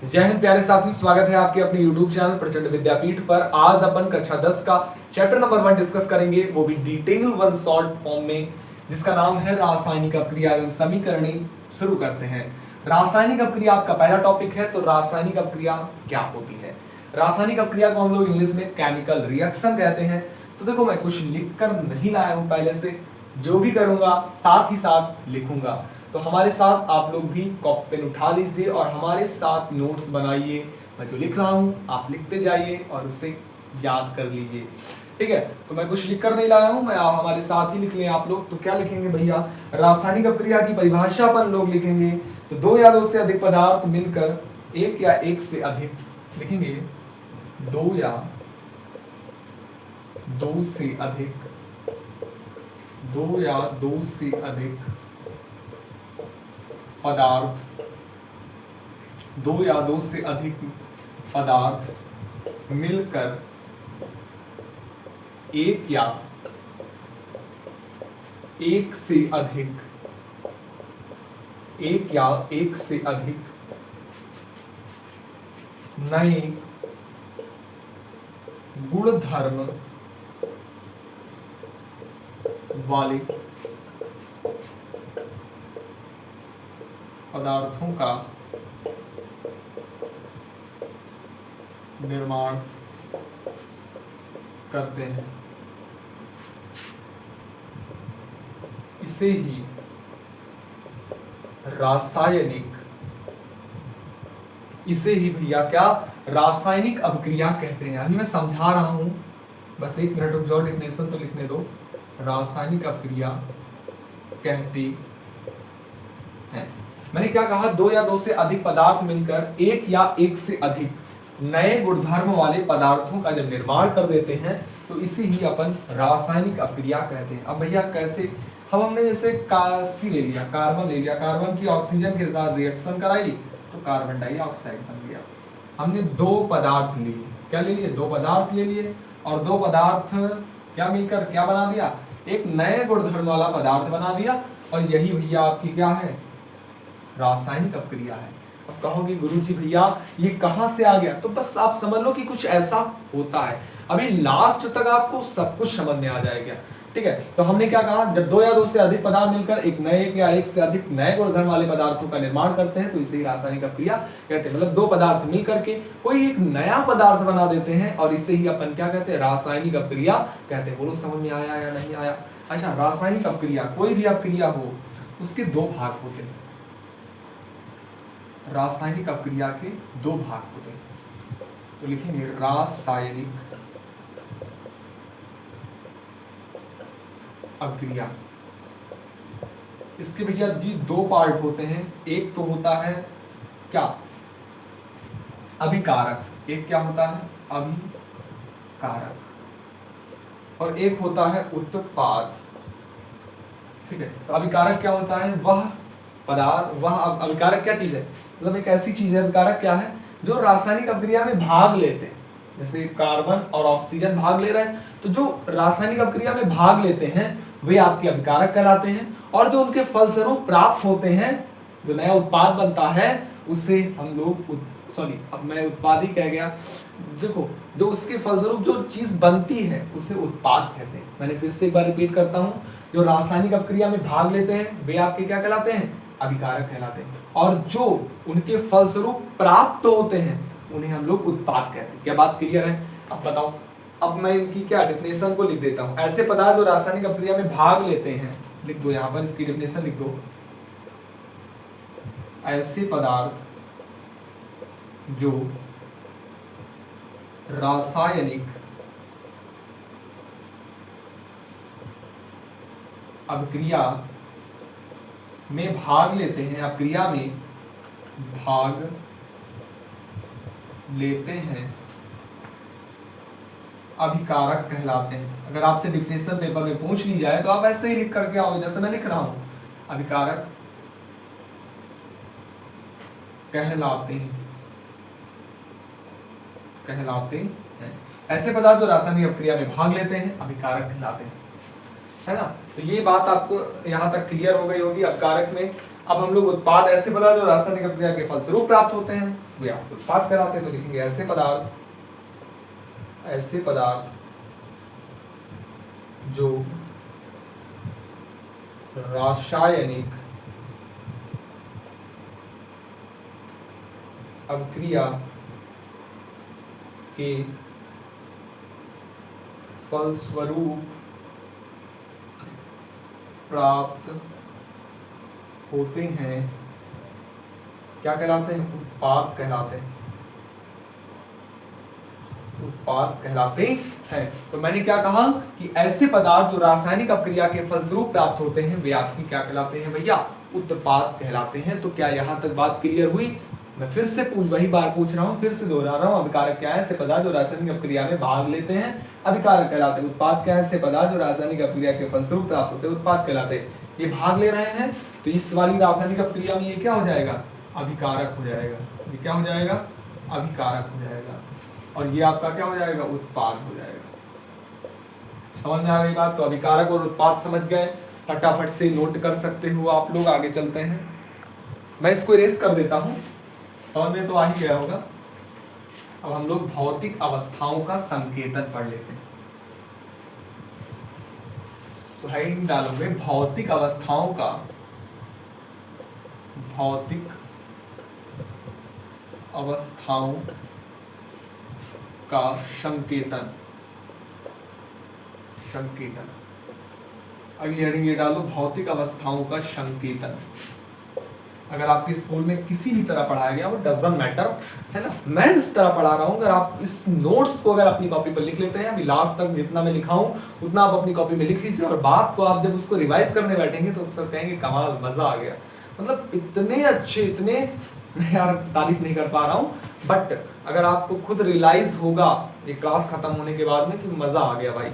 जय हिंद प्यारे साथियों, स्वागत है आपके अपने YouTube चैनल प्रचंड विद्यापीठ पर। आज अपन कक्षा 10 का चैप्टर नंबर 1 डिस्कस करेंगे, वो भी डिटेल वन शॉर्ट फॉर्म में, जिसका नाम है रासायनिक अपक्रिया एवं समीकरणी। शुरू करते हैं। रासायनिक अपक्रिया आपका पहला टॉपिक है। तो रासायनिक अपक्रिया क्या होती है? रासायनिक अपक्रिया को हम लोग इंग्लिश में केमिकल रिएक्शन कहते हैं। तो देखो, मैं कुछ लिख कर नहीं लाया हूं पहले से, जो भी करूंगा साथ ही साथ लिखूंगा। तो हमारे साथ आप लोग भी कॉपी पेन उठा लीजिए और हमारे साथ नोट्स बनाइए। मैं जो लिख रहा हूं आप लिखते जाइए और उसे याद कर लीजिए, ठीक है? तो मैं कुछ लिख कर नहीं लाया हूं, मैं हमारे साथ ही लिख लें आप लोग। तो क्या लिखेंगे भैया? रासायनिक अपक्रिया की परिभाषा अपन लोग लिखेंगे। तो दो या दो से अधिक पदार्थ मिलकर एक या एक से अधिक, लिखेंगे दो या दो से अधिक, दो या दो से अधिक पदार्थ, दो या दो से अधिक पदार्थ मिलकर एक या एक से अधिक, एक या एक से अधिक नए गुणधर्म वाले पदार्थों का निर्माण करते हैं, इसे ही रासायनिक, इसे ही भैया क्या रासायनिक अपक्रिया कहते हैं। अभी मैं समझा रहा हूं, बस एक मिनट रुक जाओ, डेफिनेशन तो लिखने दो। रासायनिक अपक्रिया कहती है, मैंने क्या कहा? दो या दो से अधिक पदार्थ मिलकर एक या एक से अधिक नए गुणधर्म वाले पदार्थों का जब निर्माण कर देते हैं तो इसी ही अपन रासायनिक अपक्रिया कहते हैं। अब भैया कैसे? हमने जैसे कासी ले लिया, कार्बन ले लिया, कार्बन की ऑक्सीजन के साथ रिएक्शन कराई तो कार्बन डाइऑक्साइड बन गया। हमने दो पदार्थ लिए, क्या ले लिए? दो पदार्थ ले लिए, और दो पदार्थ क्या मिलकर क्या बना दिया? एक नए गुणधर्म वाला पदार्थ बना दिया। और यही भैया आपकी क्या है? रासायनिक अपक्रिया है। अब कहोगे गुरुजी भैया ये कहां से आ गया? तो बस आप समझ लो कि कुछ ऐसा होता है। अभी लास्ट तक आपको सब कुछ समझ में आ जाएगा, ठीक है? तो हमने क्या कहा? जब दो या दो से अधिक पदार्थ मिलकर एक नए या एक से अधिक नए गुणधर्म वाले पदार्थों का निर्माण करते हैं तो इसे ही रासायनिक अपक्रिया कहते हैं। मतलब दो पदार्थ मिलकर के कोई एक नया पदार्थ बना देते हैं और इसे ही अपन क्या कहते हैं? रासायनिक अपक्रिया कहते हैं। बोलो समझ में आया या नहीं आया? अच्छा, रासायनिक अपक्रिया, कोई भी अपक्रिया हो उसके दो भाग होते हैं। रासायनिक अपक्रिया के दो भाग होते हैं। तो लिखेंगे रासायनिक अपक्रिया। इसके भैया जी दो पार्ट होते हैं। एक तो होता है क्या? अभिकारक। एक क्या होता है? अभिकारक। और एक होता है उत्पाद, ठीक है? तो अभिकारक क्या होता है? वह पदार्थ, वह अभिकारक क्या चीज है? मतलब एक ऐसी चीज है, अभिकारक क्या है? जो रासायनिक अपक्रिया में भाग लेते हैं। जैसे कार्बन और ऑक्सीजन भाग ले रहे हैं, तो जो रासायनिक अपक्रिया में भाग लेते हैं वे आपके अभिकारक कहलाते हैं। और जो उनके फलस्वरूप प्राप्त होते हैं, जो नया उत्पाद बनता है, उसे हम लोग सॉरी अब मैं उत्पाद ही कह गया। देखो, जो उसके फलस्वरूप जो चीज बनती है उसे उत्पाद कहते हैं। मैंने फिर से एक बार रिपीट करता हूं, जो रासायनिक अपक्रिया में भाग लेते हैं वे आपके क्या कहलाते हैं? अभिकारक कहलाते हैं। और जो उनके फलस्वरूप प्राप्त होते हैं उन्हें हम लोग उत्पाद कहते हैं। क्या बात क्लियर है? अब बताओ, अब मैं इनकी क्या डेफिनेशन को लिख देता हूं। ऐसे पदार्थ जो रासायनिक अपक्रिया में भाग लेते हैं, लिख दो यहां पर, इसकी डेफिनेशन लिख दो। ऐसे पदार्थ जो रासायनिक अपक्रिया में भाग लेते हैं, अपक्रिया में भाग लेते हैं, अभिकारक कहलाते हैं। अगर आपसे डिफिनेशन पेपर में पूछ ली जाए तो आप ऐसे ही लिख करके आओगे जैसे मैं लिख रहा हूं, अभिकारक कहलाते हैं, कहलाते हैं। ऐसे पदार्थ जो रासायनिक अपक्रिया में भाग लेते हैं अभिकारक कहलाते हैं, है ना? तो ये बात आपको यहाँ तक क्लियर हो गई होगी। अपकारक में अब हम लोग उत्पाद ऐसे पदार्थ जो रासायनिक अभिक्रिया के फलस्वरूप प्राप्त होते हैं वे आपको उत्पाद कहलाते हैं। तो लिखेंगे ऐसे पदार्थ जो रासायनिक अभिक्रिया के फलस्वरूप प्राप्त होते हैं क्या कहलाते हैं? उत्पाद कहलाते हैं। उत्पाद कहलाते हैं। तो मैंने क्या कहा कि ऐसे पदार्थ जो रासायनिक अपक्रिया के फलस्वरूप प्राप्त होते हैं वे आपकी क्या कहलाते हैं भैया? उत्पाद कहलाते हैं। तो क्या यहाँ तक बात क्लियर हुई? मैं फिर से वही बार पूछ रहा हूँ, फिर से दोहरा रहा हूँ। अभिकारक क्या है? ऐसे पदार्थ जो रासायनिक अपक्रिया में भाग लेते हैं अभिकारक कहलाते हैं। उत्पाद क्या है? ऐसे पदार्थ जो रासायनिक अपक्रिया के फलस्वरूप प्राप्त होते हैं उत्पाद कहलाते हैं। ये भाग ले रहे हैं तो इस वाली रासायनिक अपक्रिया में ये क्या हो जाएगा? अभिकारक हो जाएगा। ये क्या हो जाएगा? अभिकारक हो जाएगा। और ये आपका क्या हो जाएगा? उत्पाद हो जाएगा। समझ में आ गई बात? तो अभिकारक और उत्पाद समझ गए, फटाफट से नोट कर सकते हो आप लोग। आगे चलते हैं, मैं इसको इरेज कर देता हूं, समझ में तो आ ही गया होगा। अब हम लोग भौतिक अवस्थाओं का संकेतन पढ़ लेते हैं। तो हेडिंग डालोगे भौतिक अवस्थाओं का, भौतिक अवस्थाओं का संकेतन। संकेतन अगली हेडिंग ये डालो भौतिक अवस्थाओं का संकेतन। अगर आपके स्कूल में किसी भी तरह पढ़ाया गया वो डजंट मैटर, है ना। मैं इस तरह पढ़ा रहा हूँ, अगर आप इस नोट्स को अगर अपनी कॉपी पर लिख लेते हैं, अभी लास्ट तक जितना मैं लिखा हूँ उतना आप अपनी कॉपी में लिख लीजिए, और बात को आप जब उसको रिवाइज करने बैठेंगे तो सब कहेंगे कमाल, मजा आ गया। मतलब इतने अच्छे, इतने, मैं यार तारीफ नहीं कर पा रहा हूँ, बट अगर आपको खुद रियलाइज होगा ये क्लास खत्म होने के बाद में कि मजा आ गया भाई,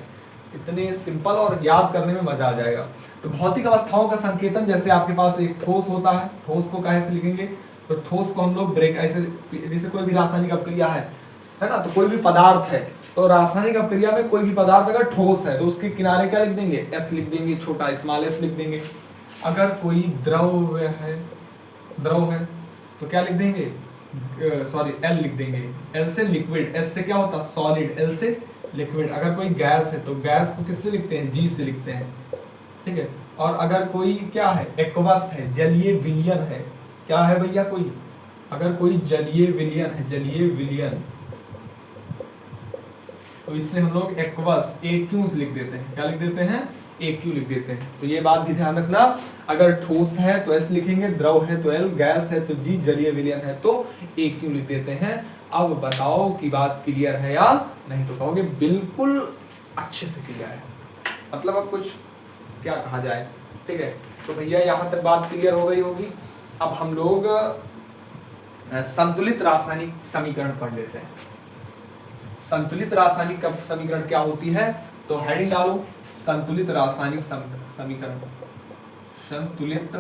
इतने सिंपल और याद करने में मजा आ जाएगा। तो भौतिक अवस्थाओं का संकेतन, जैसे आपके पास एक ठोस होता है, ठोस को कैसे लिखेंगे? तो ठोस को हम लोग ब्रेक ऐसे, जैसे कोई भी रासायनिक अपक्रिया है ना, तो कोई भी पदार्थ है, तो रासायनिक अपक्रिया में कोई भी पदार्थ अगर ठोस है तो उसके किनारे क्या लिख देंगे? एस लिख देंगे, छोटा स्मॉल एस लिख देंगे। अगर कोई द्रव है तो क्या लिख देंगे? सॉरी एल लिख देंगे। एल से लिक्विड, एस से क्या होता? सॉलिड, एल से लिक्विड। अगर कोई गैस है तो गैस को किससे लिखते हैं? जी से लिखते हैं, ठीक है। और अगर कोई क्या है? एक्वस है, जलीय विलयन है। क्या है भैया? कोई अगर कोई जलीय विलयन है, जलीय विलयन, तो इससे हम लोग एक्वस एक्यूज लिख देते हैं। क्या लिख देते हैं? एक्यू लिख देते हैं। तो ये बात भी ध्यान रखना, अगर ठोस है तो एस लिखेंगे, द्रव है तो एल, गैस है तो जी, जलीय विलयन है तो एक्यू लिख देते हैं। अब बताओ कि बात क्लियर है या नहीं? तो कहोगे बिल्कुल अच्छे से क्लियर है, मतलब अब कुछ क्या कहा जाए, ठीक है। तो भैया यहाँ तक बात क्लियर हो गई होगी। अब हम लोग संतुलित रासायनिक समीकरण पढ़ लेते हैं। संतुलित रासायनिक समीकरण क्या होती है? तो हेडिंग डालो संतुलित रासायनिक समीकरण। संतुलित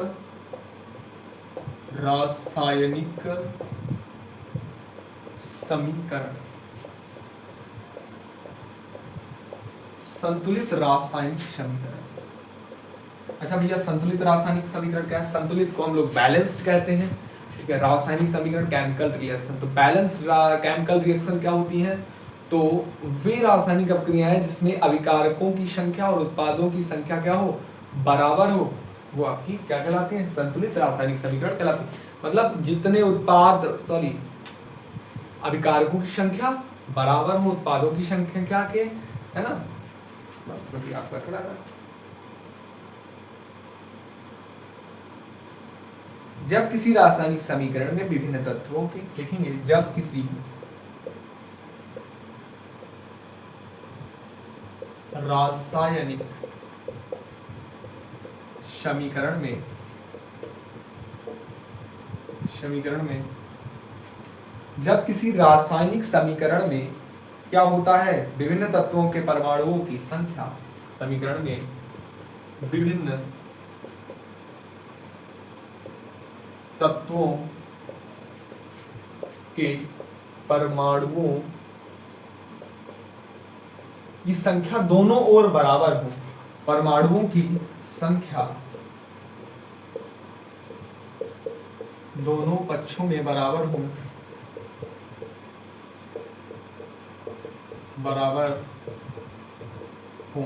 रासायनिक समीकरण। संतुलित रासायनिक समीकरण। अच्छा भैया संतुलित रासायनिक समीकरण क्या है? संतुलित को हम लोग बैलेंस्ड कहते हैं, ठीक है। रासायनिक समीकरण केमिकल रिएक्शन। तो बैलेंस्ड केमिकल रिएक्शन क्या होती है? तो वे रासायनिक अपक्रियाएं जिसमें अभिकारकों की संख्या और उत्पादों की संख्या क्या हो? बराबर हो, वो आपकी क्या कहलाती है? संतुलित रासायनिक समीकरण कहलाती है। मतलब जितने अभिकारकों की संख्या बराबर हो उत्पादों की संख्या के, है ना। बस वही आपका खड़ा है। जब किसी रासायनिक समीकरण में विभिन्न तत्वों के, देखेंगे जब किसी रासायनिक समीकरण में जब किसी रासायनिक समीकरण में क्या होता है? विभिन्न तत्वों के परमाणुओं की संख्या, समीकरण में विभिन्न तत्वों के परमाणुओं की संख्या दोनों ओर बराबर हो, परमाणुओं की संख्या दोनों पक्षों में बराबर हो,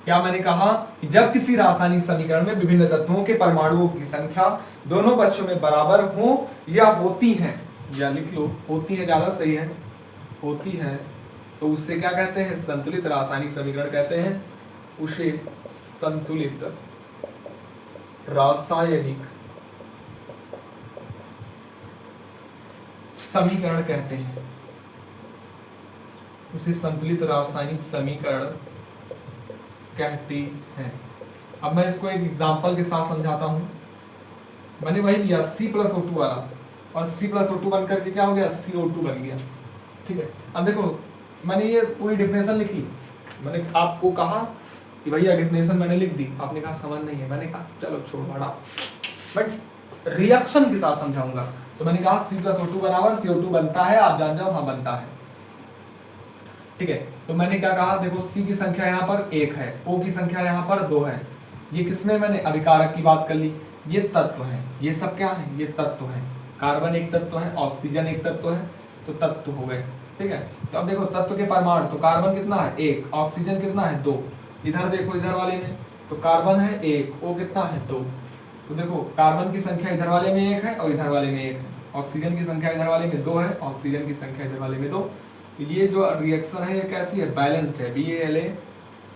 क्या मैंने कहा कि जब किसी रासायनिक समीकरण में विभिन्न तत्वों के परमाणुओं की संख्या दोनों पक्षों में बराबर हो या होती है, या लिख लो होती है, ज्यादा सही है, होती है, तो उससे क्या कहते हैं, संतुलित रासायनिक समीकरण कहते हैं, उसे संतुलित रासायनिक समीकरण कहते हैं, उसे संतुलित रासायनिक समीकरण कहते हैं। अब मैं इसको एक एग्जांपल के साथ समझाता हूं। मैंने वही लिया C+O2 वाला, और C+O2 बन करके क्या हो गया, CO2 बन गया। ठीक है, अब देखो मैंने ये पूरी डिफिनेशन लिखी, मैंने आपको कहा कि भैया डिफिनेशन मैंने लिख दी, आपने कहा समझ नहीं है, मैंने कहा चलो छोड़ हटा, बट रिएक्शन के साथ समझाऊंगा। तो मैंने कहा C+O2 बराबर CO2 बनता है, आप जान जाओ हाँ बनता है। ठीक है, तो मैंने क्या कहा, देखो C की संख्या यहाँ पर 1 है, O की संख्या यहाँ पर 2 है, ये किसमें, मैंने अभिकारक की बात कर ली, ये तत्व है, ये सब क्या है, ये तत्व है, कार्बन एक तत्व है, ऑक्सीजन एक तत्व है, तो तत्व हो गए। ठीक है, तो अब देखो तत्व के परमाणु, तो कार्बन कितना है 1, ऑक्सीजन कितना है 2, इधर देखो इधर वाले में तो कार्बन है 1, O कितना है 2, तो देखो कार्बन की संख्या इधर वाले में 1 है और इधर वाले में 1 है, ऑक्सीजन की संख्या इधर वाले में 2 है, ऑक्सीजन की संख्या इधर वाले में 2। तो ये जो रिएक्शन है ये कैसी है, बैलेंस्ड है,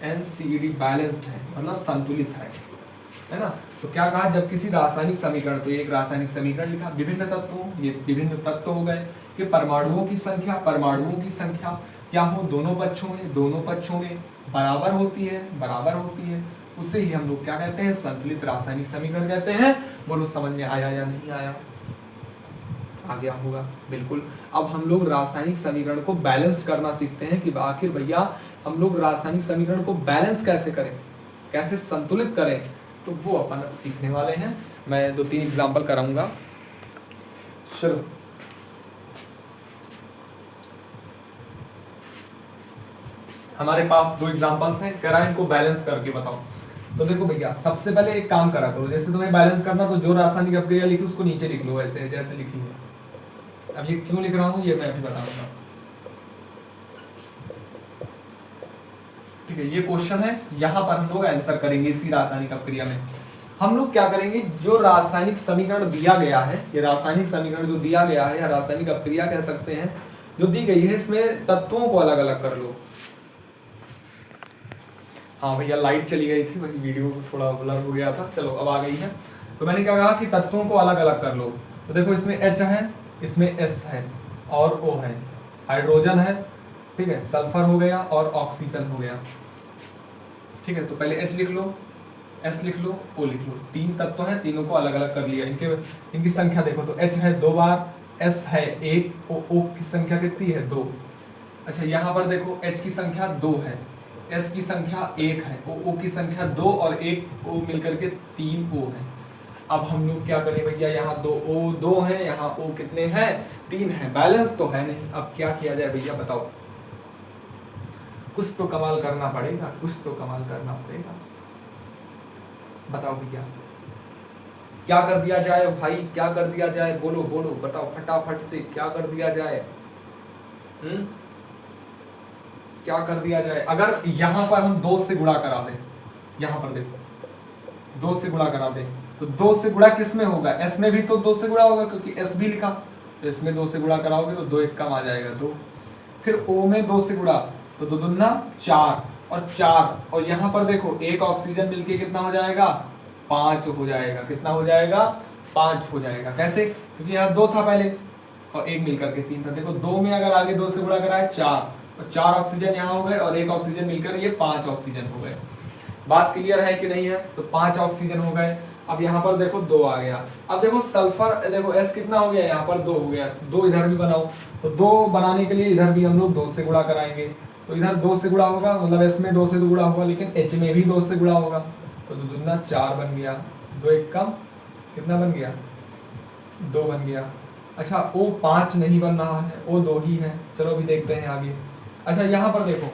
BALANCED बैलेंस्ड है, मतलब संतुलित है ना। तो क्या कहा, जब किसी रासायनिक समीकरण, तो एक रासायनिक समीकरण लिखा, विभिन्न तत्वों, ये विभिन्न तत्व हो गए कि परमाणुओं की संख्या क्या हो, दोनों पक्षों में बराबर होती है, उसे ही हम लोग क्या कहते हैं, संतुलित रासायनिक समीकरण कहते हैं। बोलो समझ में आया या नहीं आया, आ गया होगा बिल्कुल। अब हम लोग रासायनिक समीकरण को बैलेंस करना सीखते हैं कि आखिर भैया हम लोग रासायनिक समीकरण को बैलेंस कैसे करें, कैसे संतुलित करें, तो वो अपन सीखने वाले हैं। मैं 2-3 एग्जांपल कराऊंगा। चलो हमारे पास 2 एग्जांपल्स हैं, करा इनको बैलेंस करके बताओ। तो देखो भैया सबसे पहले एक काम करा करो, जैसे तुम्हें बैलेंस करना तो जो रासायनिक अपक्रिया लिखी उसको नीचे लिख लो, ऐसे जैसे लिखी है। अब ये क्यों लिख रहा हूं ये मैं अभी बताऊंगा। ठीक है, ये क्वेश्चन है, यहां पर हम लोग आंसर करेंगे। इसी रासायनिक अपक्रिया में हम लोग क्या करेंगे, जो रासायनिक समीकरण दिया गया है, ये रासायनिक समीकरण जो दिया गया है या रासायनिक अपक्रिया कह सकते हैं जो दी गई है, इसमें तत्वों को अलग अलग कर लो। हाँ भैया लाइट चली गई थी, वही वीडियो थोड़ा ब्लर हो गया था, चलो अब आ गई है। तो मैंने क्या कहा कि तत्वों को अलग अलग कर लो। तो देखो इसमें H है, इसमें S है और O है, हाइड्रोजन है, ठीक है, सल्फर हो गया और ऑक्सीजन हो गया। ठीक है, तो पहले H लिख लो, S लिख लो, O लिख लो, 3 तत्व हैं, तीनों को अलग अलग कर लिया। इनकी संख्या देखो, तो H है 2 बार, S है 1, O की संख्या कितनी है 2। अच्छा यहाँ पर देखो H की संख्या 2 है, S की संख्या 1 है, O की संख्या 2 और 1 O मिलकर के 3 O है। अब हम लोग क्या करें भैया, यहाँ 2 O 2 है, यहाँ O कितने हैं 3 है, बैलेंस तो है नहीं। अब क्या किया जाए भैया बताओ, कुछ तो कमाल करना पड़ेगा, बताओ भैया क्या कर दिया जाए भाई, क्या कर दिया जाए, बोलो बताओ फटाफट से, क्या कर दिया जाए, क्या कर दिया जाए। अगर यहाँ पर हम 2 से गुणा करा दें, यहाँ पर देखो 2 से गुणा करा दें, तो 2 से गुणा किस में होगा, S में भी तो 2 से गुणा होगा क्योंकि S भी लिखा, तो इसमें 2 से गुणा कराओगे तो 2 1 कम आ जाएगा 2। फिर O में 2 से गुणा तो 2 दूना 4 और 4, और यहाँ पर देखो एक ऑक्सीजन मिलके कितना हो जाएगा 5 हो जाएगा, कितना हो जाएगा 5 हो जाएगा। कैसे, क्योंकि यहाँ 2 था पहले और 1 मिलकर के 3 था। देखो 2 में अगर आगे 2 से गुणा कराए 4, और 4 ऑक्सीजन यहाँ हो गए और 1 ऑक्सीजन मिलकर ये 5 ऑक्सीजन हो गए। बात क्लियर है कि नहीं है, तो 5 ऑक्सीजन हो गए। अब यहाँ पर देखो 2 आ गया। अब देखो सल्फर, देखो S कितना हो गया, यहाँ पर 2 हो गया, 2 इधर भी बनाओ, तो 2 बनाने के लिए इधर भी हम लोग 2 से गुणा कराएंगे, तो इधर 2 से गुणा होगा, मतलब S में 2 से गुणा होगा, लेकिन H में भी 2 से गुणा होगा, तो 2 दूना 4 बन गया, 2 1 कम कितना बन गया 2 बन गया। अच्छा O 5 नहीं बन रहा है, O 2 ही है, चलो अभी देखते हैं आगे। अच्छा यहाँ पर देखो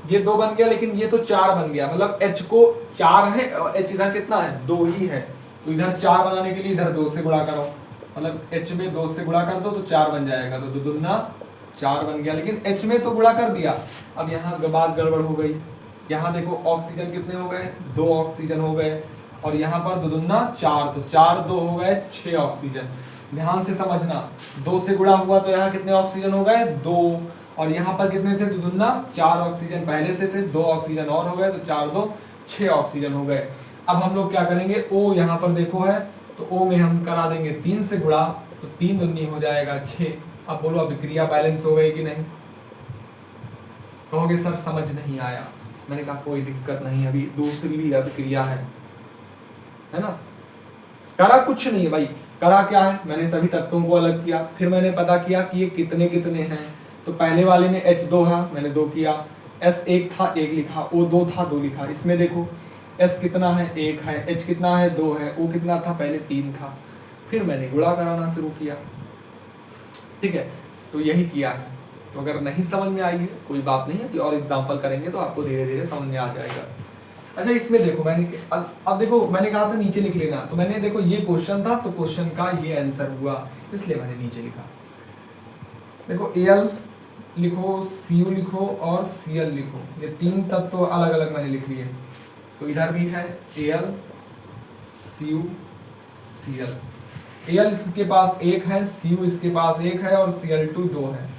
ये 2 बन गया, लेकिन ये तो 4 बन गया, मतलब H को 4 है और H इधर कितना है 2 ही है, तो इधर 4 बनाने के लिए इधर 2 से गुणा करो, मतलब H में 2 से गुणा कर दो तो 4 बन जाएगा, तो 2 दूना 4 बन गया, लेकिन H में तो गुणा कर दिया। अब यहाँ बात गड़बड़ हो गई, यहाँ देखो ऑक्सीजन कितने हो गए, 2 ऑक्सीजन हो गए, और यहाँ पर 2 दूना 4, तो 4 2 हो गए 6 ऑक्सीजन। ध्यान से समझना, 2 से गुणा हुआ तो यहाँ कितने ऑक्सीजन हो गए, 2, और यहाँ पर कितने थे, 2 दूना 4 ऑक्सीजन पहले से थे, 2 ऑक्सीजन और हो गए, तो 4 2 6 ऑक्सीजन हो गए। अब हम लोग क्या करेंगे, O यहाँ पर देखो है, तो O में हम करा देंगे 3 से गुणा, तो 3 दूनी हो जाएगा 6। अब बोलो अभिक्रिया बैलेंस हो गई कि नहीं? कहोगे सर समझ नहीं आया। मैंने कहा कोई दिक्कत नहीं, अभी दूसरी भी अभिक्रिया है ना। करा कुछ नहीं है भाई, करा क्या है, मैंने सभी तत्वों को अलग किया, फिर मैंने पता किया कि ये कितने कितने हैं। तो पहले वाले में H2 है, मैंने 2 किया, S1 था 1 लिखा, O2 था 2 लिखा। इसमें देखो S कितना है, 1 है, H कितना है, 2 है, O कितना था, पहले 3 था। फिर मैंने गुणा कराना शुरू किया, ठीक है, तो यही किया है। तो अगर नहीं समझ में आई है कोई बात नहीं है, कि और एग्जाम्पल करेंगे तो आपको धीरे धीरे समझ में आ जाएगा। अच्छा इसमें देखो मैंने अब देखो मैंने कहा था नीचे लिख लेना, तो मैंने देखो ये क्वेश्चन था, तो क्वेश्चन का ये आंसर हुआ, इसलिए मैंने नीचे लिखा। देखो Al लिखो, Cu लिखो और Cl लिखो, ये 3 तत्व तो अलग अलग मैंने लिख लिए। तो इधर भी है Al Cu Cl। Al इसके पास 1 है, Cu इसके पास 1 है और Cl2 2 है।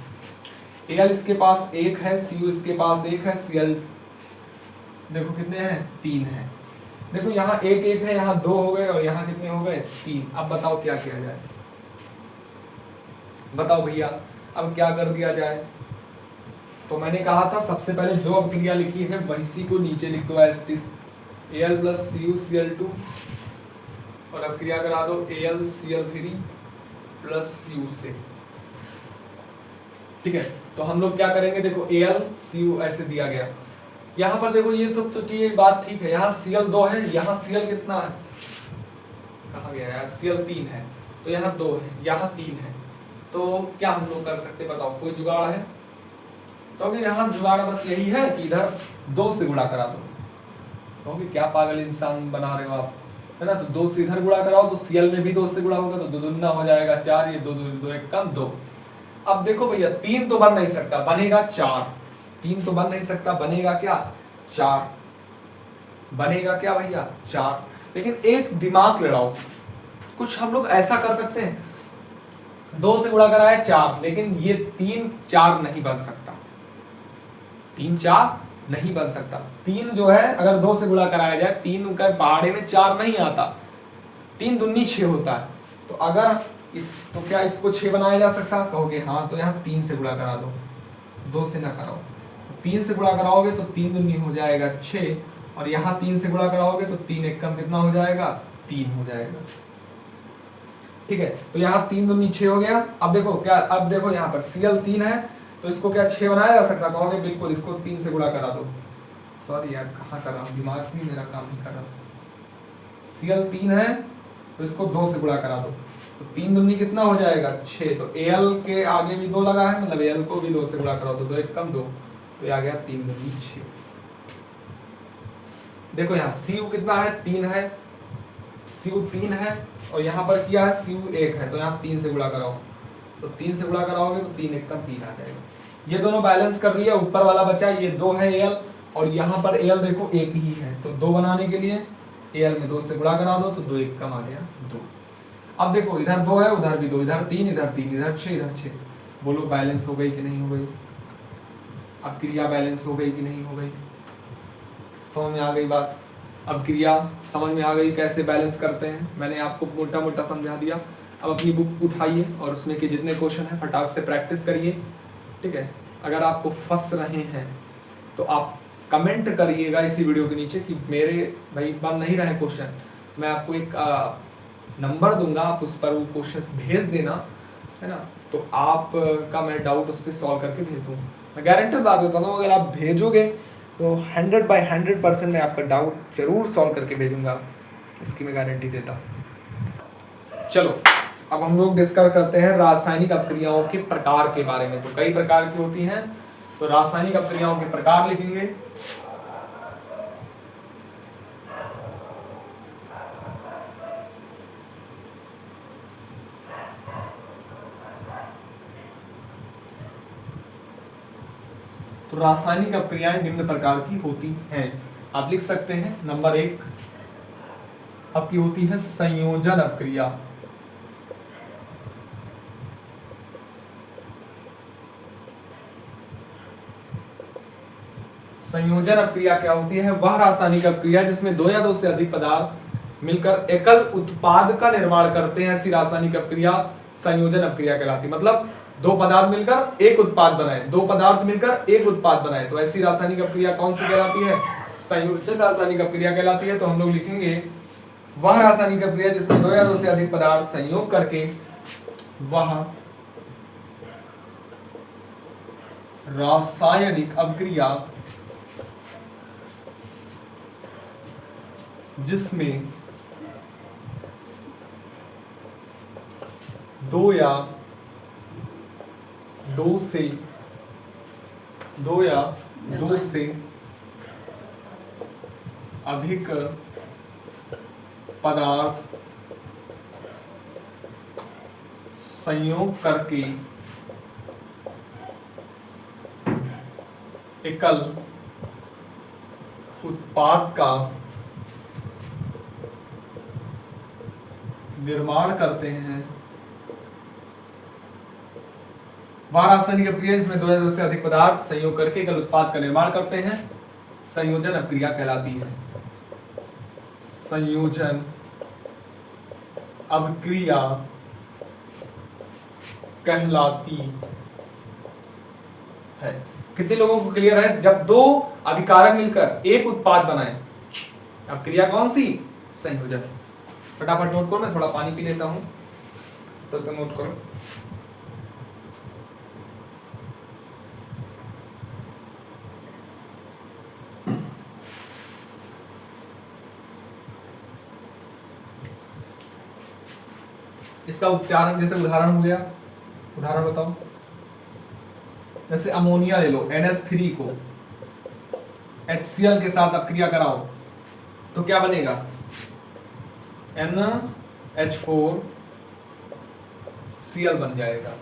Al इसके पास 1 है, Cu इसके पास 1 है, Cl देखो कितने हैं, 3 है। देखो यहाँ 1 1 है, यहाँ 2 हो गए और यहाँ कितने हो गए, 3। अब बताओ क्या किया जाए, बताओ भैया अब क्या कर दिया जाए। तो मैंने कहा था सबसे पहले जो अभिक्रिया लिखी है वही को नीचे लिख दो as it is, Al plus Cu Cl2, और अभिक्रिया करा दो Al Cl3 प्लस Cu से, ठीक है। तो हम लोग क्या करेंगे, देखो Al Cu ऐसे दिया गया, यहाँ पर देखो ये सब तो ये बात ठीक है, यहाँ Cl2 है, यहाँ Cl कितना है, कहाँ गया यार, Cl3 है, तो यहाँ 2 है, यहाँ 3 है। तो क्या हम लोग कर सकते बताओ, कोई जुगाड़ है? तो अगर यहाँ जुगाड़ बस यही है कि इधर 2 से गुणा करा दो। तो क्या पागल इंसान बना रहे हो आप, है ना। तो 2 से इधर गुणा कराओ, तो Cl में भी 2 से गुणा होगा, तो 2 दूना हो जाएगा 4, ये 2 2 1 कम 2। अब देखो भैया 3 तो बन नहीं सकता, बनेगा 4, 3 तो बन नहीं सकता, बनेगा क्या, 4, बनेगा क्या भैया, 4। लेकिन एक दिमाग लड़ाओ, कुछ हम लोग ऐसा कर सकते हैं, 2 से गुणा कराया 4, लेकिन ये 3 4 नहीं बन सकता, 3 4 नहीं बन सकता। 3 जो है अगर 2 से गुणा कराया जाए, 3 का पहाड़े में 4 नहीं आता, 3 दूनी 6 होता है। तो अगर तो क्या इसको 6 बनाया जा सकता, कहोगे हाँ, तो यहाँ 3 से गुणा करा दो, 2 से ना कराओ। 3 से गुणा कराओगे तो 3 दूनी हो जाएगा 6, और यहाँ 3 से गुणा कराओगे तो 3 एक कम कितना हो जाएगा, 3 हो जाएगा, ठीक है। तो यहाँ 3 दूनी 6 हो गया। अब देखो क्या, अब देखो यहाँ पर Cl 3 है, तो इसको क्या 6 बनाया जा सकता, कहोगे बिल्कुल, इसको 3 से गुणा करा दो। सॉरी यार, कहाँ कर रहा हूँ, दिमाग भी मेरा काम नहीं कर रहा। Cl 3 है, तो इसको 2 से गुणा करा दो, तो 3 दूनी कितना हो जाएगा, 6। तो Al के आगे भी 2 लगा है, मतलब Al को भी 2 से गुणा कराओ, तो 2 एक कम 2, तो ये आ गया 3 दूनी 6। देखो यहाँ Cu कितना है, 3 है, Cu 3 है, और यहाँ पर किया है Cu 1 है, तो यहाँ 3 से गुणा कराओ, तो 3 से गुणा कराओगे तो 3 एक कम 3 आ जाएगा। ये दोनों बैलेंस कर लिया, ऊपर वाला बचा ये 2 है Al, और यहाँ पर Al देखो 1 ही है, तो 2 बनाने के लिए Al में 2 से गुणा करा दो, तो 2 एक कम आ गया 2। अब देखो इधर 2 है, उधर भी 2, इधर 3 इधर 3 इधर 6 इधर 6, बोलो बैलेंस हो गई कि नहीं हो गई। अब क्रिया बैलेंस हो गई कि नहीं हो गई, समझ में आ गई बात। अब क्रिया समझ में आ गई कैसे बैलेंस करते हैं, मैंने आपको मोटा मोटा समझा दिया। अब अपनी बुक उठाइए और उसमें के जितने क्वेश्चन हैं फटाक से प्रैक्टिस करिए, ठीक है। अगर आपको फंस रहे हैं तो आप कमेंट करिएगा इसी वीडियो के नीचे कि मेरे भाई बन नहीं रहे क्वेश्चन, मैं आपको एक नंबर दूंगा, आप उस पर वो क्वेश्चंस भेज देना, है ना। तो आप का मैं डाउट उस पर सॉल्व करके भेज दूँगा। मैं गारंटी बात बताता हूँ, अगर आप भेजोगे तो 100/100% मैं आपका डाउट जरूर सॉल्व करके भेजूंगा, इसकी मैं गारंटी देता हूँ। चलो अब हम लोग डिस्कस करते हैं रासायनिक अपक्रियाओं के प्रकार के बारे में। तो कई प्रकार की होती हैं, तो रासायनिक अपक्रियाओं के प्रकार लिखेंगे। तो रासायनिक अपक्रियाएं निम्न प्रकार की होती हैं। आप लिख सकते हैं नंबर 1 आपकी होती है संयोजन अपक्रिया। संयोजन अपक्रिया क्या होती है? वह रासायनिक अपक्रिया जिसमें दो या दो से अधिक पदार्थ मिलकर एकल उत्पाद का निर्माण करते हैं, ऐसी रासायनिक अपक्रिया संयोजन अपक्रिया कहलाती है। मतलब दो पदार्थ मिलकर एक उत्पाद बनाए, दो पदार्थ मिलकर एक उत्पाद बनाए, तो ऐसी रासायनिक अपक्रिया कौन सी कहलाती है? संयोजन रासायनिक अपक्रिया कहलाती है। तो हम लोग लिखेंगे वह रासायनिक अपक्रिया जिसमें दो या दो से अधिक पदार्थ संयोग करके वह रासायनिक अपक्रिया जिसमें दो या दो से अधिक पदार्थ संयोग करके एकल उत्पाद का निर्माण करते हैं, वह रासायनिक अपक्रिया जिसमें दो या दो से अधिक पदार्थ संयोग करके एकल उत्पाद का निर्माण करते हैं संयोजन अपक्रिया कहलाती है। संयोजन अपक्रिया कहलाती है। कितने लोगों को क्लियर है? जब दो अभिकारक मिलकर एक उत्पाद बनाए, अपक्रिया कौन सी? संयोजन। फटाफट नोट करो, मैं थोड़ा पानी पी लेता हूं तो नोट करो। इसका उच्चारण जैसे उदाहरण हो गया, उदाहरण बताओ। जैसे अमोनिया ले लो, NH3 को HCl के साथ अपक्रिया कराओ तो क्या बनेगा? NH4Cl बन जाएगा।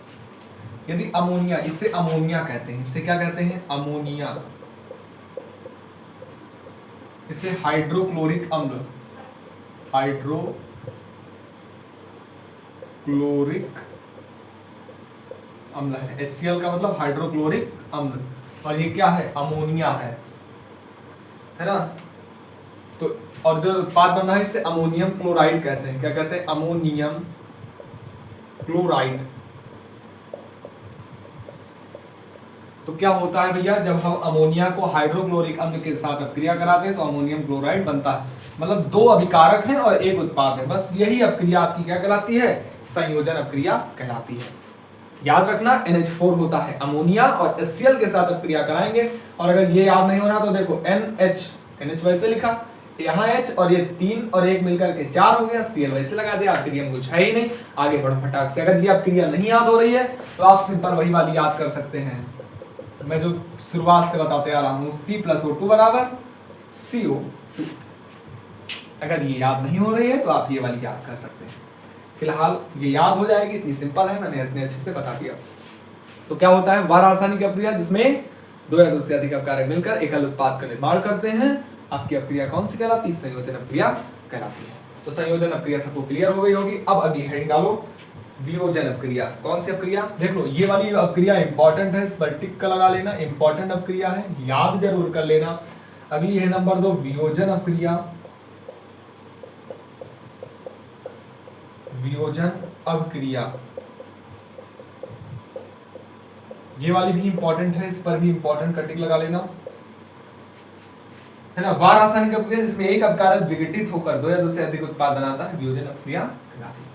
यदि अमोनिया, इसे अमोनिया कहते हैं, इसे क्या कहते हैं? अमोनिया। इसे हाइड्रोक्लोरिक अम्ल, हाइड्रोक्लोरिक अम्ल है। HCl का मतलब हाइड्रोक्लोरिक अम्ल, और ये क्या है? अमोनिया है ना? तो और जो उत्पाद बन रहा है इसे अमोनियम क्लोराइड कहते हैं। क्या कहते हैं? Ammonium chloride. तो क्या होता है भैया, जब हम अमोनिया को हाइड्रोक्लोरिक अम्ल के साथ अपक्रिया कराते हैं तो अमोनियम क्लोराइड बनता है। मतलब दो अभिकारक हैं और एक उत्पाद है, बस यही अपक्रिया आपकी क्या कहलाती है? संयोजन अपक्रिया कहलाती है। याद रखना, NH4 होता है अमोनिया और HCl के साथ अपक्रिया कराएंगे। और अगर ये याद नहीं हो रहा तो देखो NH वैसे लिखा, यहाँ H और ये 3 और 1 मिलकर के 4 हो गया, Cl वैसे लगा दिया, अपक्रिया में कुछ है ही नहीं। आगे बढ़ो फटाक से। अगर ये अपक्रिया नहीं याद हो रही है तो आप सिंपल वही वाली याद कर सकते हैं, मैं जो शुरुआत से बताते आ रहा हूँ, C+O2 बराबर CO2। अगर ये याद नहीं हो रही है तो आप ये वाली याद कर सकते हैं। फिलहाल ये याद हो जाएगी, इतनी सिंपल है, मैंने इतने अच्छे से बता दिया। तो क्या होता है? वह रासायनिक अपक्रिया जिसमें दो या दो से अधिक अपकारक मिलकर एकल उत्पाद का निर्माण करते हैं, आपकी अपक्रिया कौन सी कहलाती है? संयोजन अपक्रिया कहलाती है। तो संयोजन अपक्रिया सबको क्लियर हो गई होगी। अब अगली हेडिंग डालो, वियोजन अपक्रिया। कौन सी अपक्रिया? देख लो, ये वाली अपक्रिया इंपॉर्टेंट है, इस पर टिक का लगा लेना, इंपॉर्टेंट अपक्रिया है, याद जरूर कर लेना। अगली है नंबर 2 वियोजन अपक्रिया। वियोजन अपक्रिया ये वाली भी इंपॉर्टेंट है, इस पर भी इंपॉर्टेंट का टिक लगा लेना, है ना। वह रासायनिक अपक्रिया जिसमें एक अपकारक विघटित होकर दो या दो से अधिक उत्पाद बनाता है, वियोजन अपक्रिया कहलाती है।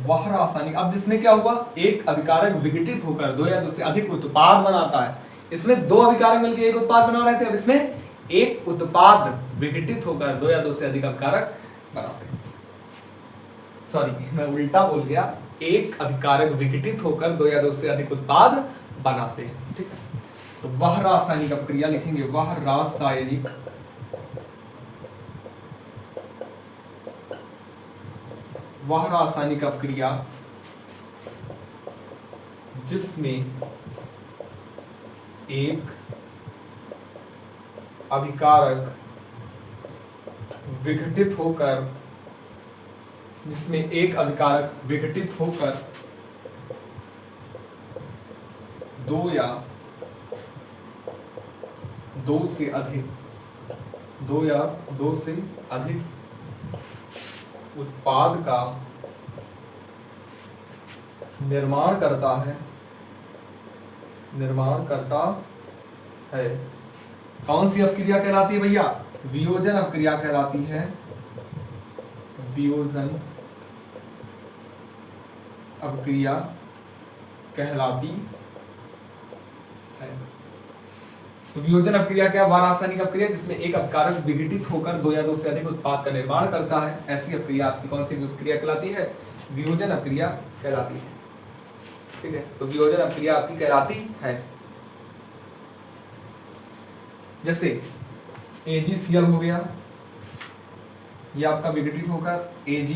वह रासायनिक, अब जिसमें क्या हुआ? एक अभिकारक विघटित होकर दो या दो से अधिक उत्पाद बनाता है। इसमें दो अभिकारक मिलकर एक उत्पाद बना रहे थे, अब इसमें एक उत्पाद विघटित होकर दो या दो से अधिक अभिकारक बनाते हैं। सॉरी, मैं उल्टा बोल गया, एक अभिकारक विघटित होकर दो या दो से अधिक उत्पाद बनाते हैं। ठीक है, तो वह रासायनिक अपक्रिया लिखेंगे, वह रासायनिक अपक्रिया जिसमें एक अभिकारक विघटित होकर, जिसमें एक अभिकारक विघटित होकर दो या दो से अधिक उत्पाद का निर्माण करता है। कौन सी अपक्रिया कहलाती है भैया? वियोजन अपक्रिया कहलाती है। वियोजन अपक्रिया कहलाती है। तो वियोजन अपक्रिया क्या? वह रासायनिक अपक्रिया जिसमें एक अपकारक विघटित होकर दो या दो से अधिक उत्पाद का निर्माण करता है, ऐसी अपक्रिया आपकी कौन सी अपक्रिया कहलाती है? वियोजन अपक्रिया कहलाती है। ठीक है, तो वियोजन अपक्रिया आपकी कहलाती है। जैसे AgCl हो गया, ये आपका विघटित होकर Ag